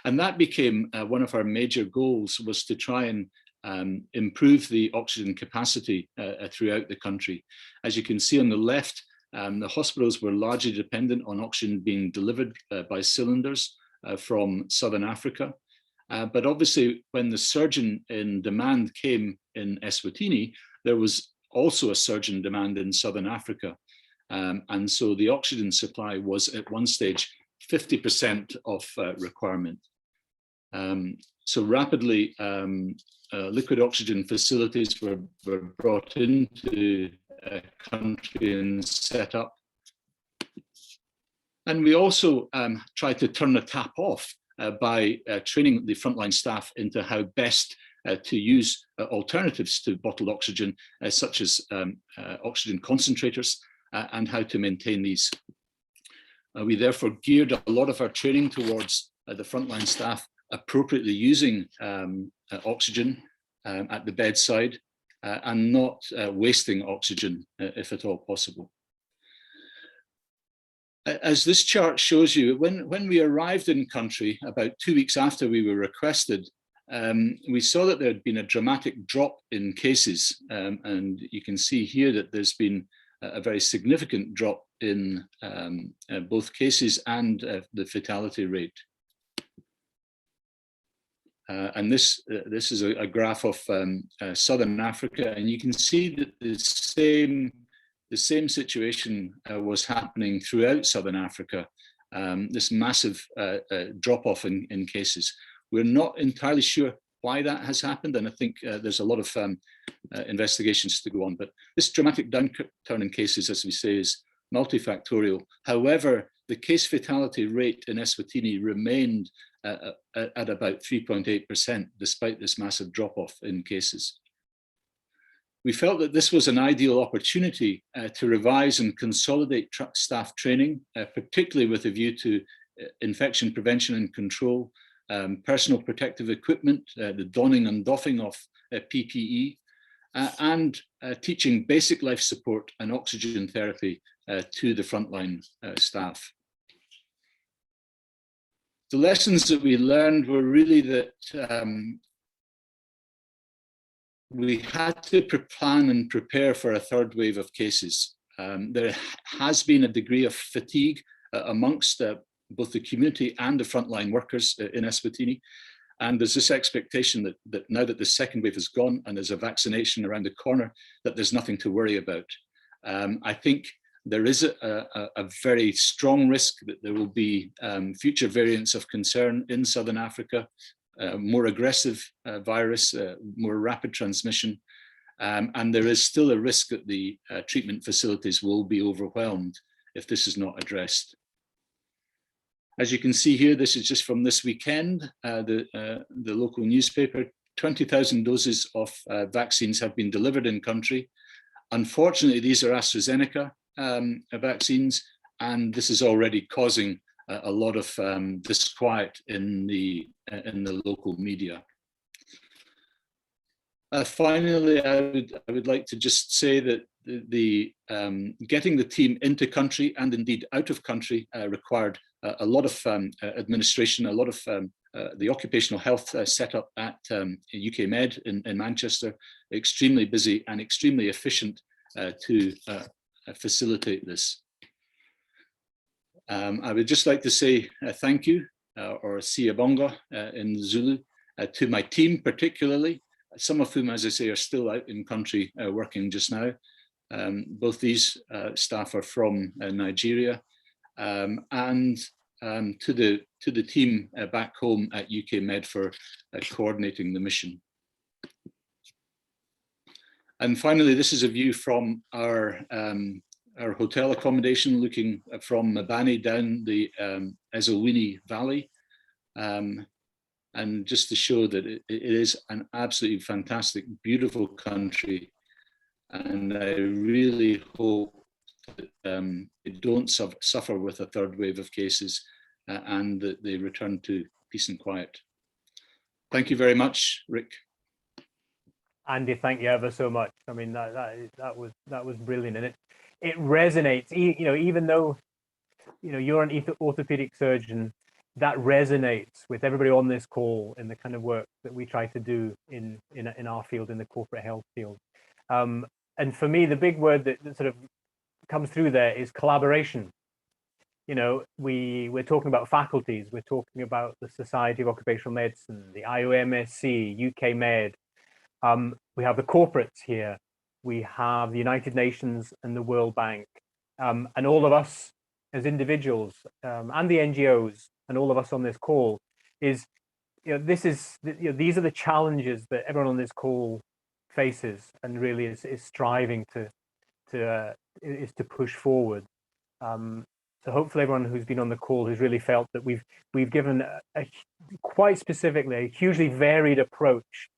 And that became one of our major goals, was to try and improve the oxygen capacity throughout the country. As you can see on the left, the hospitals were largely dependent on oxygen being delivered by cylinders from Southern Africa. But obviously, when the surge in demand came in Eswatini, there was also a surge in demand in Southern Africa. And so the oxygen supply was at one stage 50% of requirement. So rapidly, liquid oxygen facilities were brought into a country and set up. And we also tried to turn the tap off by training the frontline staff into how best to use alternatives to bottled oxygen, such as oxygen concentrators, and how to maintain these. We therefore geared a lot of our training towards the frontline staff appropriately using oxygen at the bedside and not wasting oxygen if at all possible. As this chart shows you, when we arrived in country about 2 weeks after we were requested, we saw that there had been a dramatic drop in cases, and you can see here that there's been a very significant drop in both cases and the fatality rate. And this is a graph of Southern Africa, and you can see that the same situation was happening throughout Southern Africa, this massive drop-off in cases. We're not entirely sure why that has happened, and I think there's a lot of investigations to go on, but this dramatic downturn in cases, as we say, is multifactorial. However, the case fatality rate in Eswatini remained at about 3.8%, despite this massive drop-off in cases. We felt that this was an ideal opportunity to revise and consolidate staff training, particularly with a view to infection prevention and control, personal protective equipment, the donning and doffing of PPE, and teaching basic life support and oxygen therapy to the frontline staff. The lessons that we learned were really that we had to plan and prepare for a third wave of cases. There has been a degree of fatigue amongst both the community and the frontline workers in Eswatini. And there's this expectation that now that the second wave is gone and there's a vaccination around the corner, that there's nothing to worry about. I think there is a very strong risk that there will be future variants of concern in Southern Africa, more aggressive virus, more rapid transmission, and there is still a risk that the treatment facilities will be overwhelmed if this is not addressed. As you can see here, this is just from this weekend, the local newspaper. 20,000 doses of vaccines have been delivered in country. Unfortunately, these are AstraZeneca vaccines, and this is already causing a lot of disquiet in the local media. Finally, I would like to just say that getting the team into country and indeed out of country required a lot of administration, a lot of the occupational health setup at UK Med in Manchester, extremely busy and extremely efficient to facilitate this. I would just like to say thank you, or siyabonga in Zulu, to my team particularly, some of whom, as I say, are still out in country working just now. Both these staff are from Nigeria, and to the team back home at UK Med for coordinating the mission. And finally, this is a view from our hotel accommodation, looking from Mabani down the Eswatini Valley, and just to show that it is an absolutely fantastic, beautiful country. And I really hope that it don't suffer with a third wave of cases and that they return to peace and quiet. Thank you very much, Rick. Andy, thank you ever so much. I mean, that was brilliant, and it resonates. You know, even though you're an orthopedic surgeon, that resonates with everybody on this call in the kind of work that we try to do in our field, in the corporate health field. And for me, the big word that sort of comes through there is collaboration. You know, we're talking about faculties, we're talking about the Society of Occupational Medicine, the IOMSC, UK Med. We have the corporates here. We have the United Nations and the World Bank. And all of us as individuals and the NGOs and all of us on this call is, these are the challenges that everyone on this call faces and really is striving to push forward. So hopefully everyone who's been on the call has really felt that we've given a quite specifically a hugely varied approach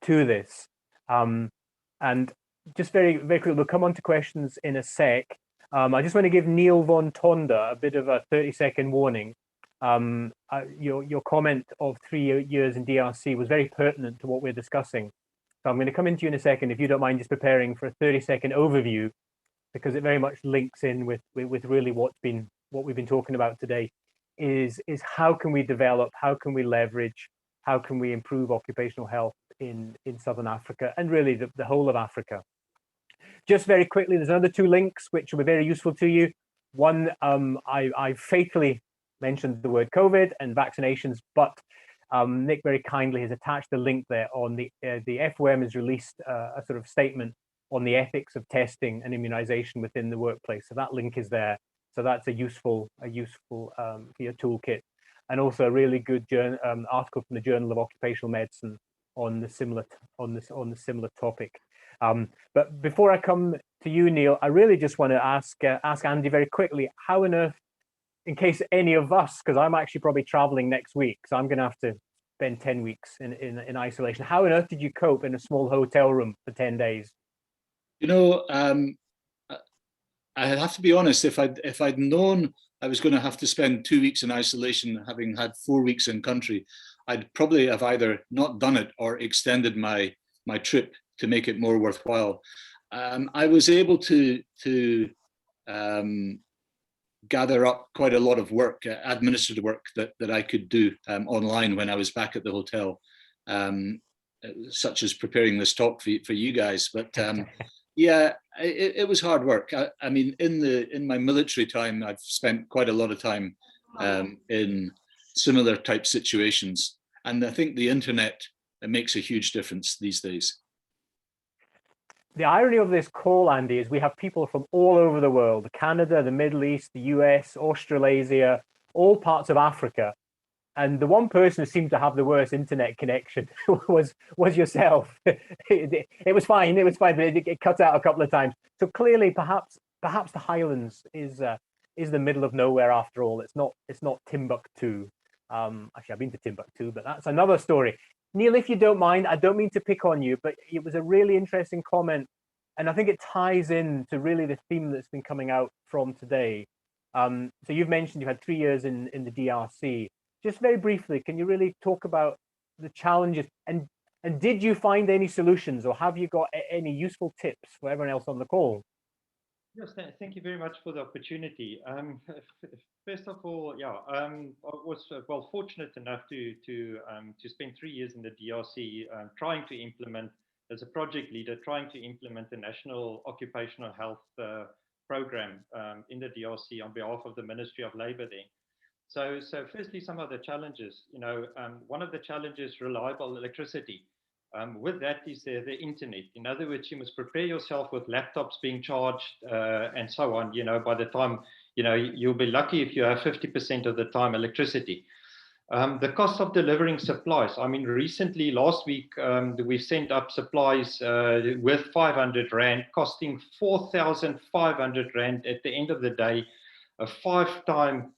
to this. And just very quickly, we'll come on to questions in a sec. I just want to give Neil von Tonda a bit of a 30-second warning. Your comment of 3 years in DRC was very pertinent to what we're discussing. So I'm going to come into you in a second, if you don't mind just preparing for a 30-second overview, because it very much links in with really what we've been talking about today, is how can we develop, how can we leverage, how can we improve occupational health in Southern Africa and really the whole of Africa. Just very quickly, there's another 2 links which will be very useful to you. One, I fatally mentioned the word COVID and vaccinations, but Nick very kindly has attached the link there on the FOM has released a sort of statement on the ethics of testing and immunization within the workplace. So that link is there. So that's a useful for your toolkit, and also a really good article from the Journal of Occupational Medicine on the similar topic. But before I come to you, Neil, I really just want to ask Andy very quickly, how on earth, in case any of us, because I'm actually probably traveling next week, so I'm going to have to spend 10 weeks in isolation. How on earth did you cope in a small hotel room for 10 days? You know, I have to be honest, if I'd known I was going to have to spend 2 weeks in isolation, having had 4 weeks in country, I'd probably have either not done it or extended my trip to make it more worthwhile. I was able to gather up quite a lot of work, administrative work that I could do online when I was back at the hotel, such as preparing this talk for you guys. But yeah, it was hard work. I mean, in my military time, I've spent quite a lot of time in similar type situations, and I think the internet makes a huge difference these days. The irony of this call, Andy, is we have people from all over the world: Canada, the Middle East, the US, Australasia, all parts of Africa. And the one person who seemed to have the worst internet connection was yourself. It was fine, but it cut out a couple of times. So clearly, perhaps the Highlands is the middle of nowhere after all. It's not Timbuktu. Actually, I've been to Timbuktu, but that's another story. Neil, if you don't mind, I don't mean to pick on you, but it was a really interesting comment, and I think it ties in to really the theme that's been coming out from today. So you've mentioned you've had 3 years in the DRC. Just very briefly, can you really talk about the challenges, and did you find any solutions, or have you got any useful tips for everyone else on the call? Yes, thank you very much for the opportunity. First of all, yeah, I was fortunate enough to spend 3 years in the DRC, trying to implement, as a project leader, trying to implement the National Occupational Health Program in the DRC on behalf of the Ministry of Labour there. So firstly, some of the challenges. One of the challenges, reliable electricity. With that is the internet. In other words, you must prepare yourself with laptops being charged and so on. By the time, you'll be lucky if you have 50% of the time electricity. The cost of delivering supplies. I mean, recently, last week, we sent up supplies worth 500 Rand, costing 4,500 Rand at the end of the day, a 5-time,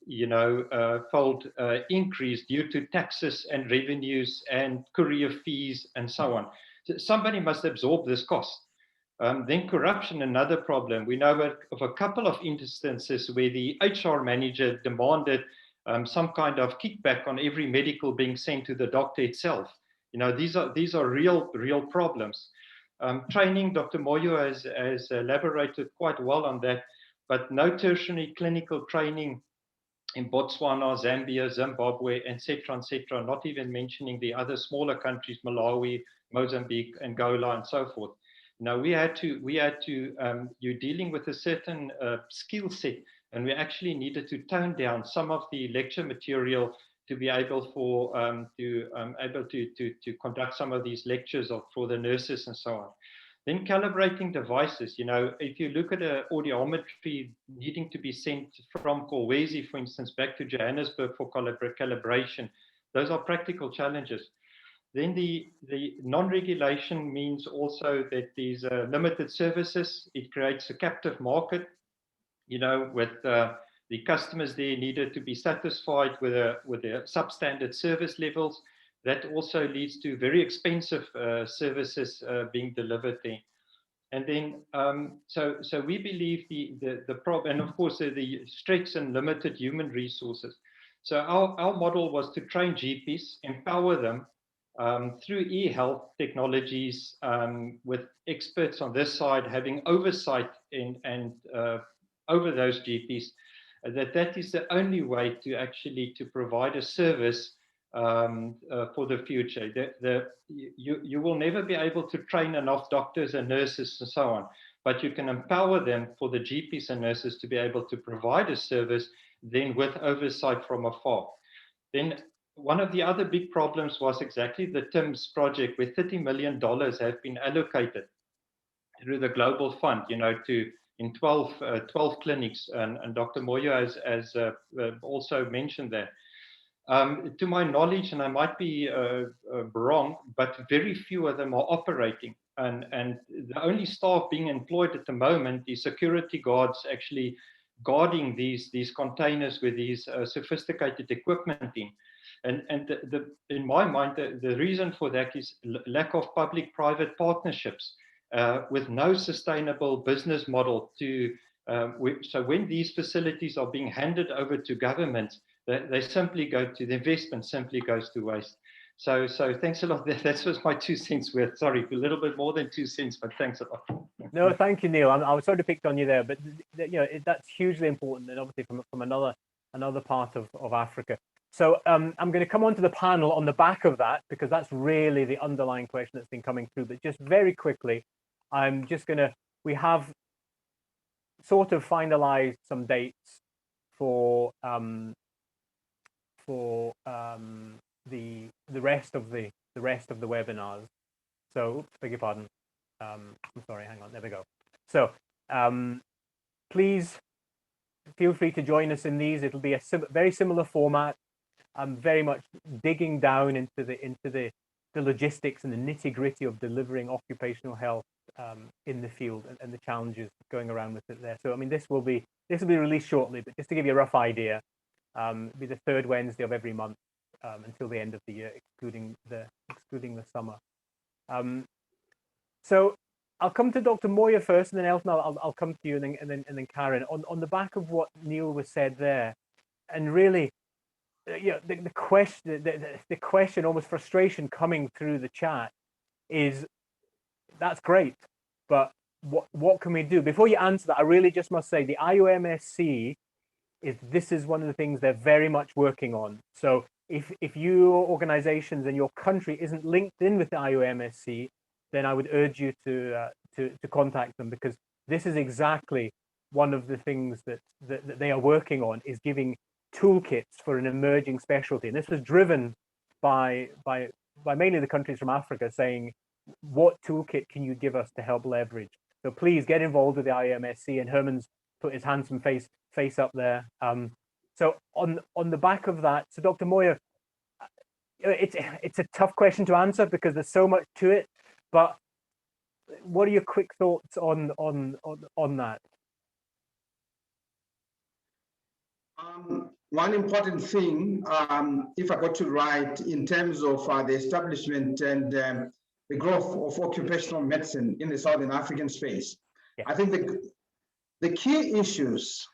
fold increase due to taxes and revenues and courier fees and so on. So somebody must absorb this cost. Then corruption, another problem. We know of a couple of instances where the HR manager demanded some kind of kickback on every medical being sent to the doctor itself. These are real problems. Training, Dr. Moyo has elaborated quite well on that. But no tertiary clinical training in Botswana, Zambia, Zimbabwe, etc., not even mentioning the other smaller countries, Malawi, Mozambique, Angola, and so forth. Now, you're dealing with a certain skill set, and we actually needed to tone down some of the lecture material to be able to conduct some of these lectures for the nurses and so on. Then calibrating devices, if you look at an audiometry needing to be sent from Kolwezi, for instance, back to Johannesburg for calibration, those are practical challenges. Then the non-regulation means also that these limited services, it creates a captive market, with the customers there needed to be satisfied with their substandard service levels. That also leads to very expensive services being delivered there. And then, so we believe the problem, and of course, the stretched and limited human resources. So our model was to train GPs, empower them through e-health technologies, with experts on this side having oversight and over those GPs. That is the only way to actually to provide a service for the future. You will never be able to train enough doctors and nurses and so on, but you can empower them for the GPs and nurses to be able to provide a service then with oversight from afar. Then one of the other big problems was exactly the TIMS project, where $30 million have been allocated through the Global Fund, in 12 clinics, and Dr. Moyo has also mentioned that. To my knowledge, and I might be wrong, but very few of them are operating. And the only staff being employed at the moment is security guards actually guarding these containers with these sophisticated equipment in. And in my mind, the reason for that is lack of public-private partnerships with no sustainable business model to. So when these facilities are being handed over to governments, they simply go to the investment, simply goes to waste. So thanks a lot. That was my 2 cents worth. Sorry, a little bit more than 2 cents, but thanks a lot. No, thank you, Neil. I was sort of picked on you there, but that's hugely important, and obviously from another part of Africa. So I'm going to come on to the panel on the back of that, because that's really the underlying question that's been coming through. But just very quickly, I'm just going to, we have sort of finalized some dates for the rest of the webinars. So, beg your pardon. I'm sorry, hang on, there we go. So please feel free to join us in these. It'll be a very similar format. I'm very much digging down into the logistics and the nitty-gritty of delivering occupational health in the field, and the challenges going around with it there. So I mean, this will be released shortly, but just to give you a rough idea, it'll be the 3rd Wednesday of every month until the end of the year, excluding the summer. So I'll come to Dr. Moyo first, and then Elton, I'll come to you, and then Caryn. On the back of what Neil was said there, and really, the question, almost frustration coming through the chat is, that's great, but what can we do? Before you answer that, I really just must say the IOMSC this is one of the things they're very much working on. So if your organizations and your country isn't linked in with the IOMSC, then I would urge you to contact them, because this is exactly one of the things that they are working on, is giving toolkits for an emerging specialty. And this was driven by mainly the countries from Africa saying, what toolkit can you give us to help leverage? So please get involved with the IOMSC, and Herman's put his handsome face up there. So on the back of that, so Dr. Moyo, it's a tough question to answer because there's so much to it, but what are your quick thoughts on that? One important thing, if I got to right, in terms of the establishment and the growth of occupational medicine in the Southern African space, yeah. I think the key issues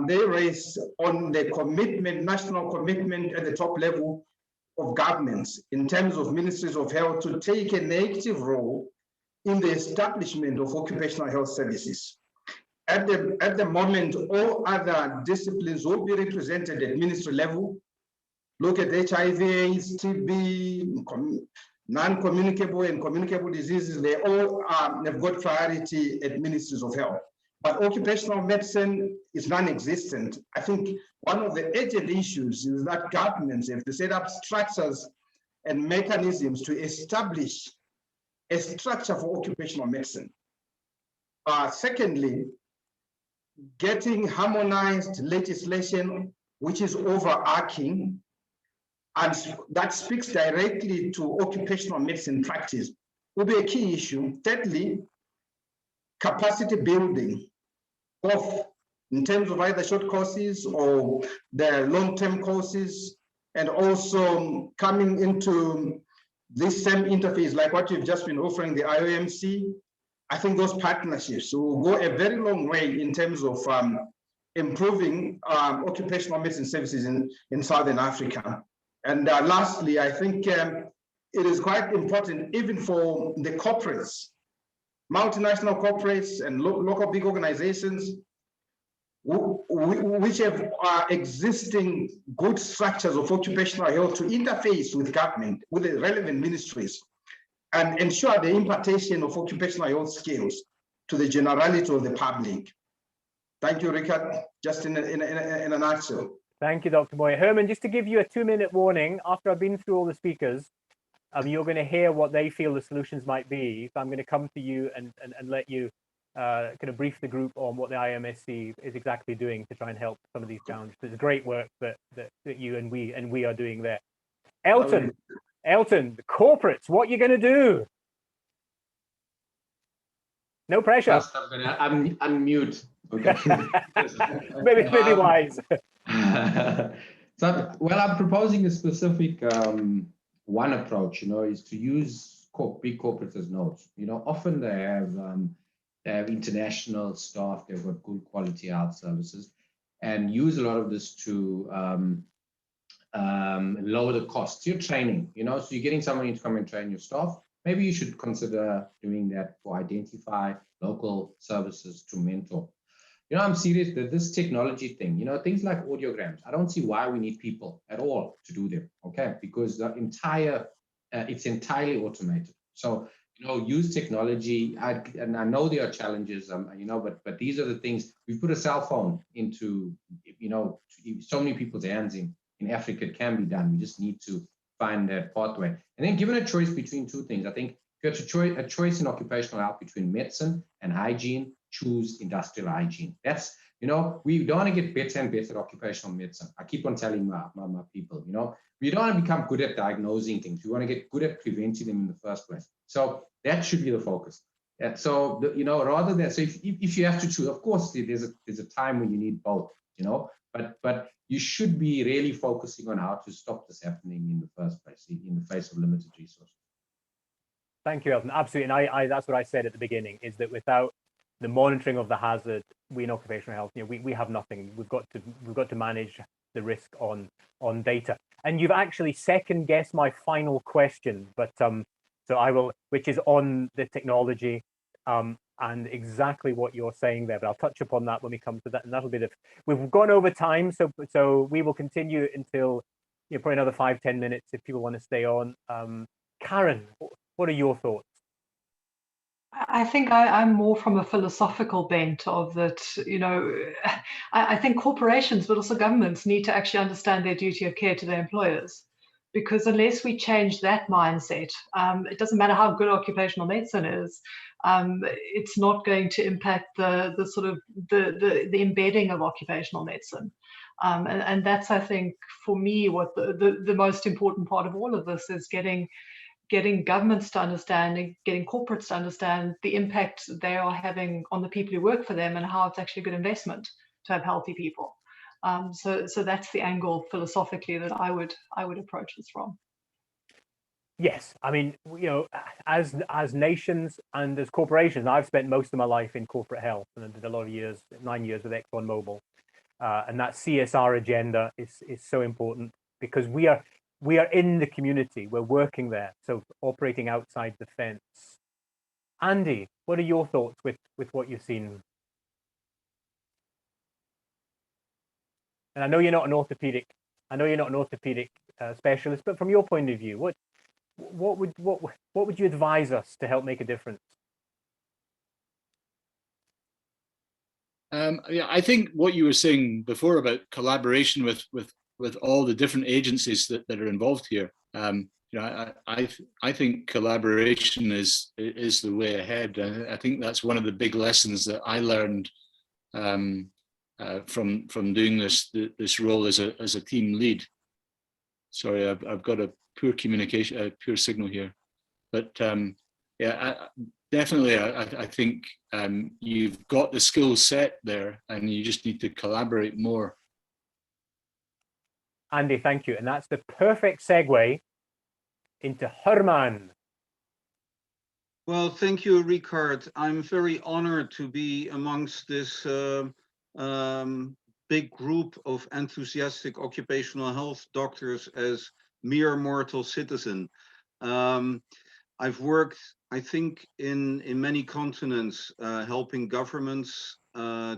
they raise on the commitment, national commitment at the top level of governments in terms of ministries of health to take an active role in the establishment of occupational health services. At the moment, all other disciplines will be represented at ministry level. Look at HIV/AIDS, TB, non-communicable and communicable diseases. They all have got priority at ministries of health. But occupational medicine is non-existent. I think one of the urgent issues is that governments have to set up structures and mechanisms to establish a structure for occupational medicine. Secondly, getting harmonized legislation which is overarching and that speaks directly to occupational medicine practice will be a key issue. Thirdly, capacity building, both in terms of either short courses or the long-term courses, and also coming into this same interface like what you've just been offering, the IOMC. I think those partnerships will go a very long way in terms of improving occupational medicine services in Southern Africa. And lastly, I think it is quite important even for the corporates, multinational corporates and local big organizations which have existing good structures of occupational health to interface with government, with the relevant ministries, and ensure the impartation of occupational health skills to the generality of the public. Thank you, Rikard. Just in a nutshell. Thank you, Dr. Moyo. Herman, just to give you a 2-minute warning, after I've been through all the speakers, you're going to hear what they feel the solutions might be. So I'm going to come to you and let you kind of brief the group on what the IMSC is exactly doing to try and help some of these challenges. There's great work that you and we are doing there. Elton, the corporates, what are you going to do? No pressure. First, I'm going to unmute. Okay. maybe wise. So, well, I'm proposing a specific one approach, is to use big corporates as nodes. Often they have international staff, they've got good quality health services, and use a lot of this to lower the costs. Your training, so you're getting somebody to come and train your staff. Maybe you should consider doing that for identify local services to mentor. I'm serious that this technology thing, things like audiograms, I don't see why we need people at all to do them, okay? Because the it's entirely automated. So, use technology. And I know there are challenges, but these are the things. We put a cell phone into, so many people's hands in Africa. It can be done. We just need to find that pathway. And then given a choice between two things, I think if you have a choice in occupational health between medicine and hygiene, choose industrial hygiene. That's, we don't want to get better and better at occupational medicine. I keep on telling my people, we don't want to become good at diagnosing things. We want to get good at preventing them in the first place. So that should be the focus. So, rather than, so if you have to choose, of course, there's a time when you need both, but you should be really focusing on how to stop this happening in the first place, in the face of limited resources. Thank you, Elton. Absolutely. And I that's what I said at the beginning, is that without the monitoring of the hazard, we in occupational health, we have nothing. We've got to manage the risk on data. And you've actually second guessed my final question, but so I will, which is on the technology and exactly what you're saying there. But I'll touch upon that when we come to that, and that'll be we've gone over time, so we will continue until probably another 5-10 minutes if people want to stay on. Caryn, what are your thoughts? I think I'm more from a philosophical bent of that, I think corporations, but also governments, need to actually understand their duty of care to their employers. Because unless we change that mindset, it doesn't matter how good occupational medicine is, it's not going to impact the sort of the embedding of occupational medicine. And that's, I think, for me, what the most important part of all of this is getting governments to understand and getting corporates to understand the impact they are having on the people who work for them and how it's actually a good investment to have healthy people. So that's the angle philosophically that I would approach this from. Yes, I mean, as nations and as corporations, I've spent most of my life in corporate health, and I did a lot of years, 9 years with ExxonMobil, and that CSR agenda is so important because we are in the community, we're working there, so operating outside the fence. Andy, what are your thoughts with what you've seen? And I know you're not an orthopedic specialist, but from your point of view, what would you advise us to help make a difference? Yeah, I think what you were saying before about collaboration with all the different agencies that are involved here, you know, I think collaboration is the way ahead. I think that's one of the big lessons that I learned from doing this role as a team lead. Sorry, I've got a poor communication, poor signal here, but yeah, definitely, I think you've got the skill set there, and you just need to collaborate more. Andy, thank you, and that's the perfect segue into Herman. Well, thank you, Rikard. I'm very honored to be amongst this big group of enthusiastic occupational health doctors as mere mortal citizen. I've worked, I think, in many continents, helping governments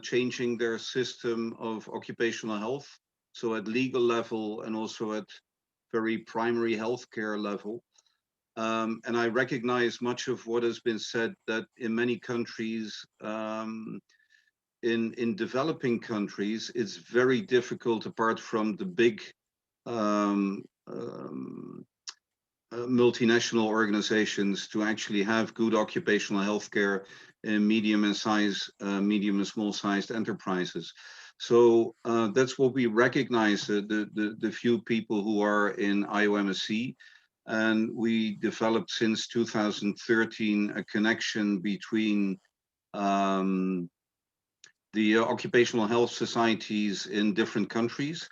changing their system of occupational health. So at legal level and also at very primary healthcare level. And I recognize much of what has been said, that in many countries, in developing countries, it's very difficult, apart from the big multinational organizations, to actually have good occupational health care in medium and small sized enterprises. So that's what we recognize, the few people who are in IOMSC. And we developed since 2013 a connection between the occupational health societies in different countries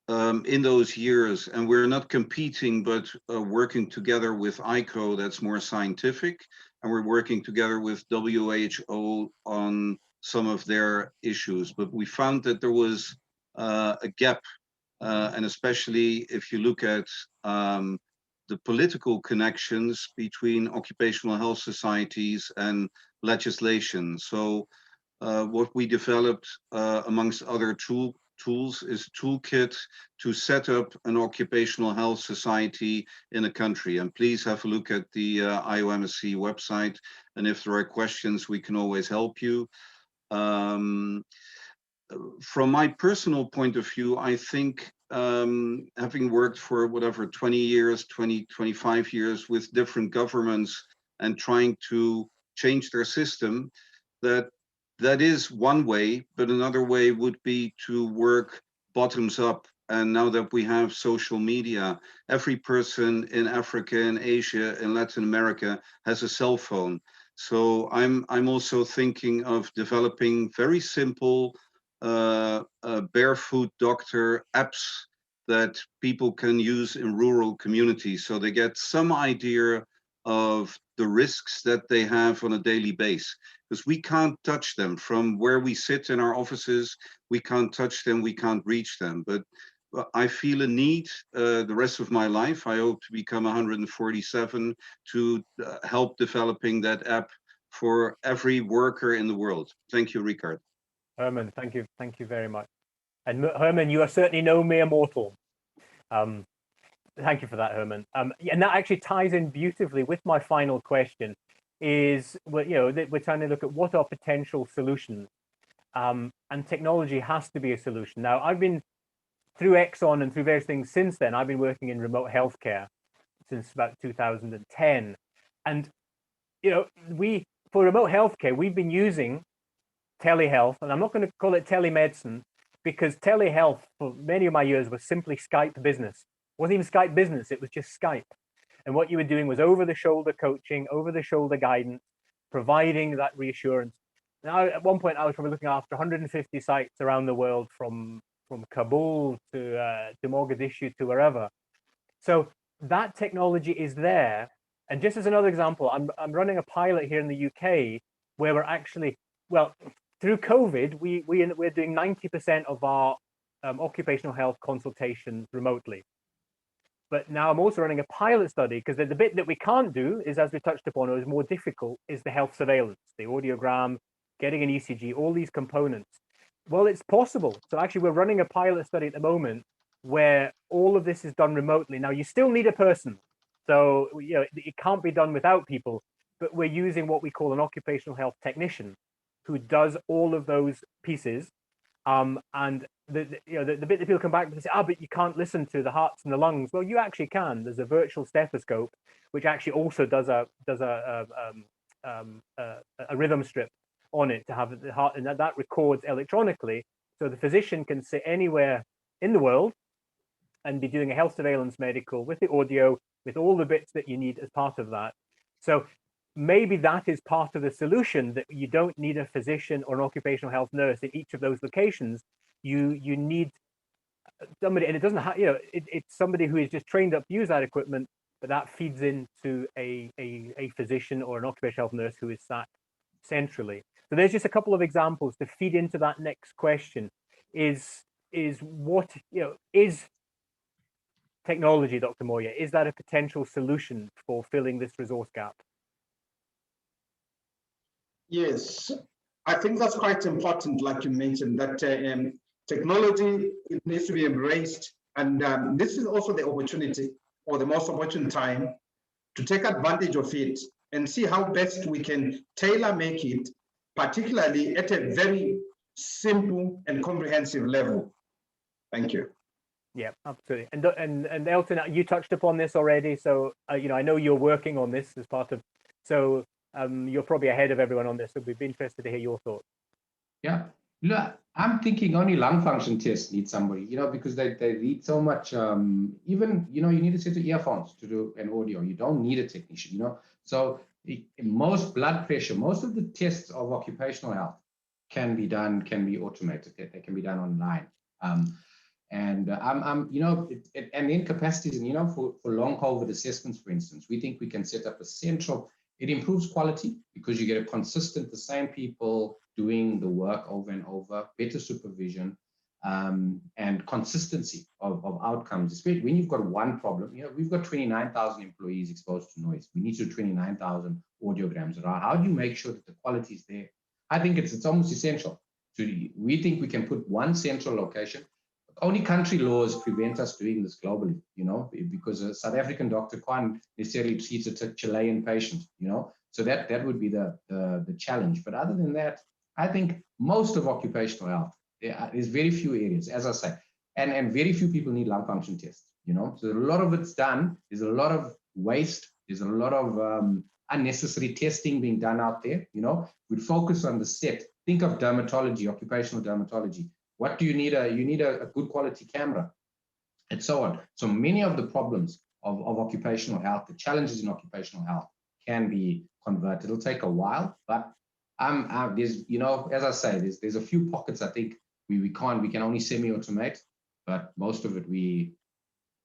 in those years. And we're not competing, but working together with ICO, that's more scientific. And we're working together with WHO on some of their issues. But we found that there was a gap, and especially if you look at the political connections between occupational health societies and legislation. So what we developed, amongst other tools, is a toolkit to set up an occupational health society in a country. And please have a look at the IOMSC website. And if there are questions, we can always help you. From my personal point of view, I think having worked for 20 years, 25 years with different governments and trying to change their system, that is one way, but another way would be to work bottoms up. And now that we have social media, every person in Africa, in Asia, in Latin America has a cell phone. So I'm also thinking of developing very simple barefoot doctor apps that people can use in rural communities, so they get some idea of the risks that they have on a daily basis. Because we can't touch them from where we sit in our offices, we can't touch them, we can't reach them. But I feel a need the rest of my life, I hope to become 147, to help developing that app for every worker in the world. Thank you, Rikard. Herman, thank you very much. And Herman, you are certainly no mere mortal. Thank you for that, Herman. And that actually ties in beautifully with my final question. Is, well, you know, we're trying to look at what are potential solutions, and technology has to be a solution. Now, I've been through Exxon and through various things since then. I've been working in remote healthcare since about 2010, and you know, for remote healthcare, we've been using telehealth, and I'm not going to call it telemedicine, because telehealth for many of my years was simply Skype business. It wasn't even Skype business, it was just Skype. And what you were doing was over-the-shoulder coaching, over-the-shoulder guidance, providing that reassurance. Now, at one point, I was probably looking after 150 sites around the world, from Kabul to Mogadishu to wherever. So that technology is there. And just as another example, I'm running a pilot here in the UK where we're actually, well, through COVID, we're doing 90% of our occupational health consultations remotely. But now I'm also running a pilot study, because the bit that we can't do is, as we touched upon, or is more difficult, is the health surveillance, the audiogram, getting an ECG, all these components. Well, it's possible. So actually, we're running a pilot study at the moment where all of this is done remotely. Now, you still need a person. So, you know, it can't be done without people, but we're using what we call an occupational health technician who does all of those pieces. And the bit that people come back to say, but you can't listen to the hearts and the lungs. Well, you actually can. There's a virtual stethoscope which actually also does a rhythm strip on it to have the heart, and that records electronically, so the physician can sit anywhere in the world and be doing a health surveillance medical with the audio, with all the bits that you need as part of that. So maybe that is part of the solution, that you don't need a physician or an occupational health nurse in each of those locations. You need somebody, and it doesn't have, it's somebody who is just trained up to use that equipment, but that feeds into a physician or an occupational health nurse who is sat centrally. So there's just a couple of examples to feed into that next question. Is what, is technology, Dr. Moyo, is that a potential solution for filling this resource gap? Yes, I think that's quite important, like you mentioned, that technology, it needs to be embraced. And this is also the opportunity, or the most opportune time, to take advantage of it and see how best we can tailor make it, particularly at a very simple and comprehensive level. Thank you. Yeah, absolutely. And Elton, you touched upon this already. So, I know you're working on this as part of, so you're probably ahead of everyone on this. So we'd be interested to hear your thoughts. Yeah, look, I'm thinking only lung function tests need somebody, because they need so much, even, you need a set of earphones to do an audio. You don't need a technician, So most blood pressure, most of the tests of occupational health can be automated. They can be done online. And and then capacities, and for long COVID assessments, for instance, we think we can set up a central. It improves quality because you get a consistent, the same people doing the work over and over, better supervision, and consistency of outcomes. Especially when you've got one problem. We've got 29,000 employees exposed to noise. We need to do 29,000 audiograms around. How do you make sure that the quality is there? I think it's almost essential. We think we can put one central location. Only country laws prevent us doing this globally, because a South African doctor can't necessarily treat a Chilean patient, So that would be the challenge. But other than that, I think most of occupational health, there's very few areas, as I say, and very few people need lung function tests, So a lot of it's done. There's a lot of waste. There's a lot of unnecessary testing being done out there, We'd focus on the set. Think of dermatology, occupational dermatology. What do you need? You need a good quality camera, and so on. So many of the problems of occupational health, the challenges in occupational health, can be converted. It'll take a while, but there's, as I say, there's a few pockets I think we can only semi-automate, but most of it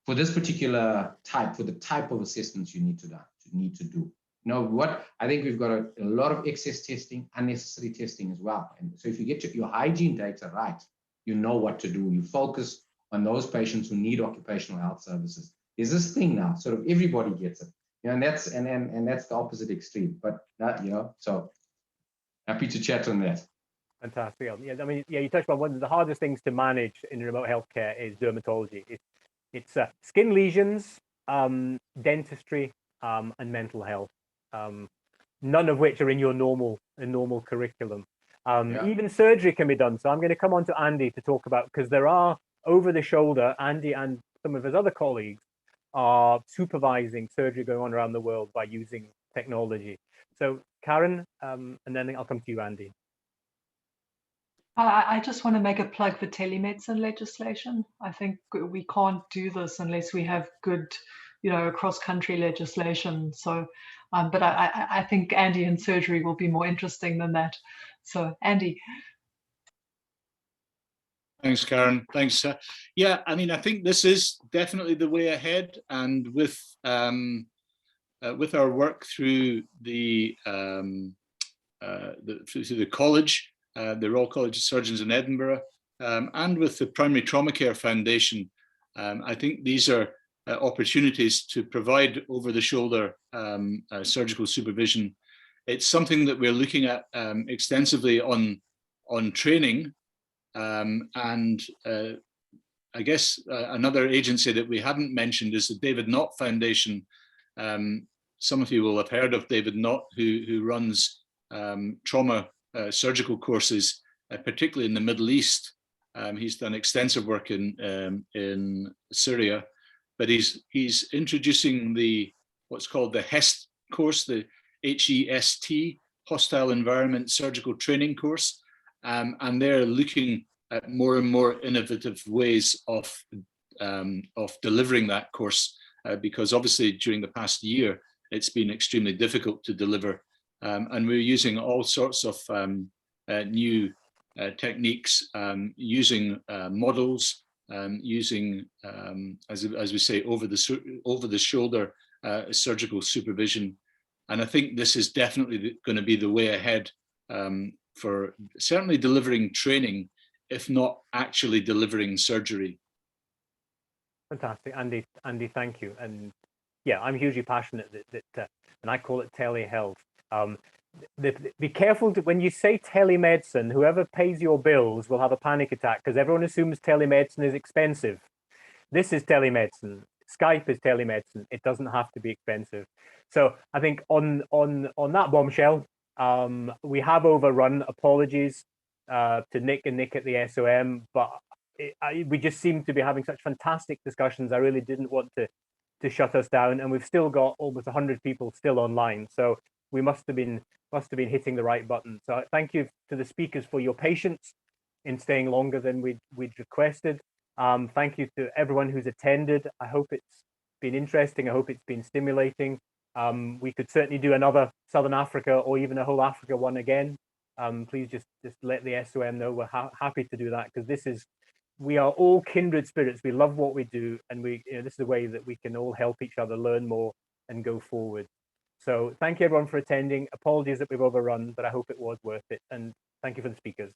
for this particular type, for the type of assessments you need to do. What I think we've got a lot of excess testing, unnecessary testing as well. And so if you get your hygiene data right, you know what to do. You focus on those patients who need occupational health services. There's this thing now, sort of everybody gets it, and that's the opposite extreme. But so happy to chat on that. Fantastic. Yeah, you touched on one of the hardest things to manage in remote healthcare is dermatology. It's skin lesions, dentistry, and mental health. None of which are in your normal curriculum. Even surgery can be done. So I'm going to come on to Andy to talk about, because there are over the shoulder, Andy and some of his other colleagues are supervising surgery going on around the world by using technology. So Caryn, and then I'll come to you, Andy. I just want to make a plug for telemedicine legislation. I think we can't do this unless we have good, cross-country legislation. So, but I think Andy and surgery will be more interesting than that. So, Andy. Thanks, Caryn. Thanks. Yeah, I think this is definitely the way ahead, and with our work through the college, the Royal College of Surgeons in Edinburgh, and with the Primary Trauma Care Foundation, I think these are opportunities to provide over-the-shoulder surgical supervision. It's something that we're looking at extensively on training, and I guess another agency that we haven't mentioned is the David Knott Foundation. Some of you will have heard of David Knott, who runs trauma surgical courses, particularly in the Middle East. He's done extensive work in Syria, but he's introducing what's called the HEST course, the HEST, Hostile Environment Surgical Training course, and they're looking at more and more innovative ways of delivering that course, because obviously during the past year it's been extremely difficult to deliver, and we're using all sorts of new techniques, using models, using as we say over the shoulder surgical supervision. And I think this is definitely going to be the way ahead for certainly delivering training, if not actually delivering surgery. Fantastic, Andy. Andy, thank you. And yeah, I'm hugely passionate that and I call it telehealth. Be careful when you say telemedicine. Whoever pays your bills will have a panic attack because everyone assumes telemedicine is expensive. This is telemedicine. Skype is telemedicine. It doesn't have to be expensive. So I think on that bombshell, we have overrun. Apologies to Nick and Nick at the SOM, but we just seem to be having such fantastic discussions. I really didn't want to shut us down, and we've still got almost 100 people still online. So we must have been hitting the right button. So thank you to the speakers for your patience in staying longer than we'd requested. Thank you to everyone who's attended. I hope it's been interesting. I hope it's been stimulating. We could certainly do another Southern Africa or even a whole Africa one again. Please just let the SOM know. We're happy to do that, because we are all kindred spirits. We love what we do, and this is a way that we can all help each other learn more and go forward. So thank you everyone for attending. Apologies that we've overrun, but I hope it was worth it. And thank you for the speakers.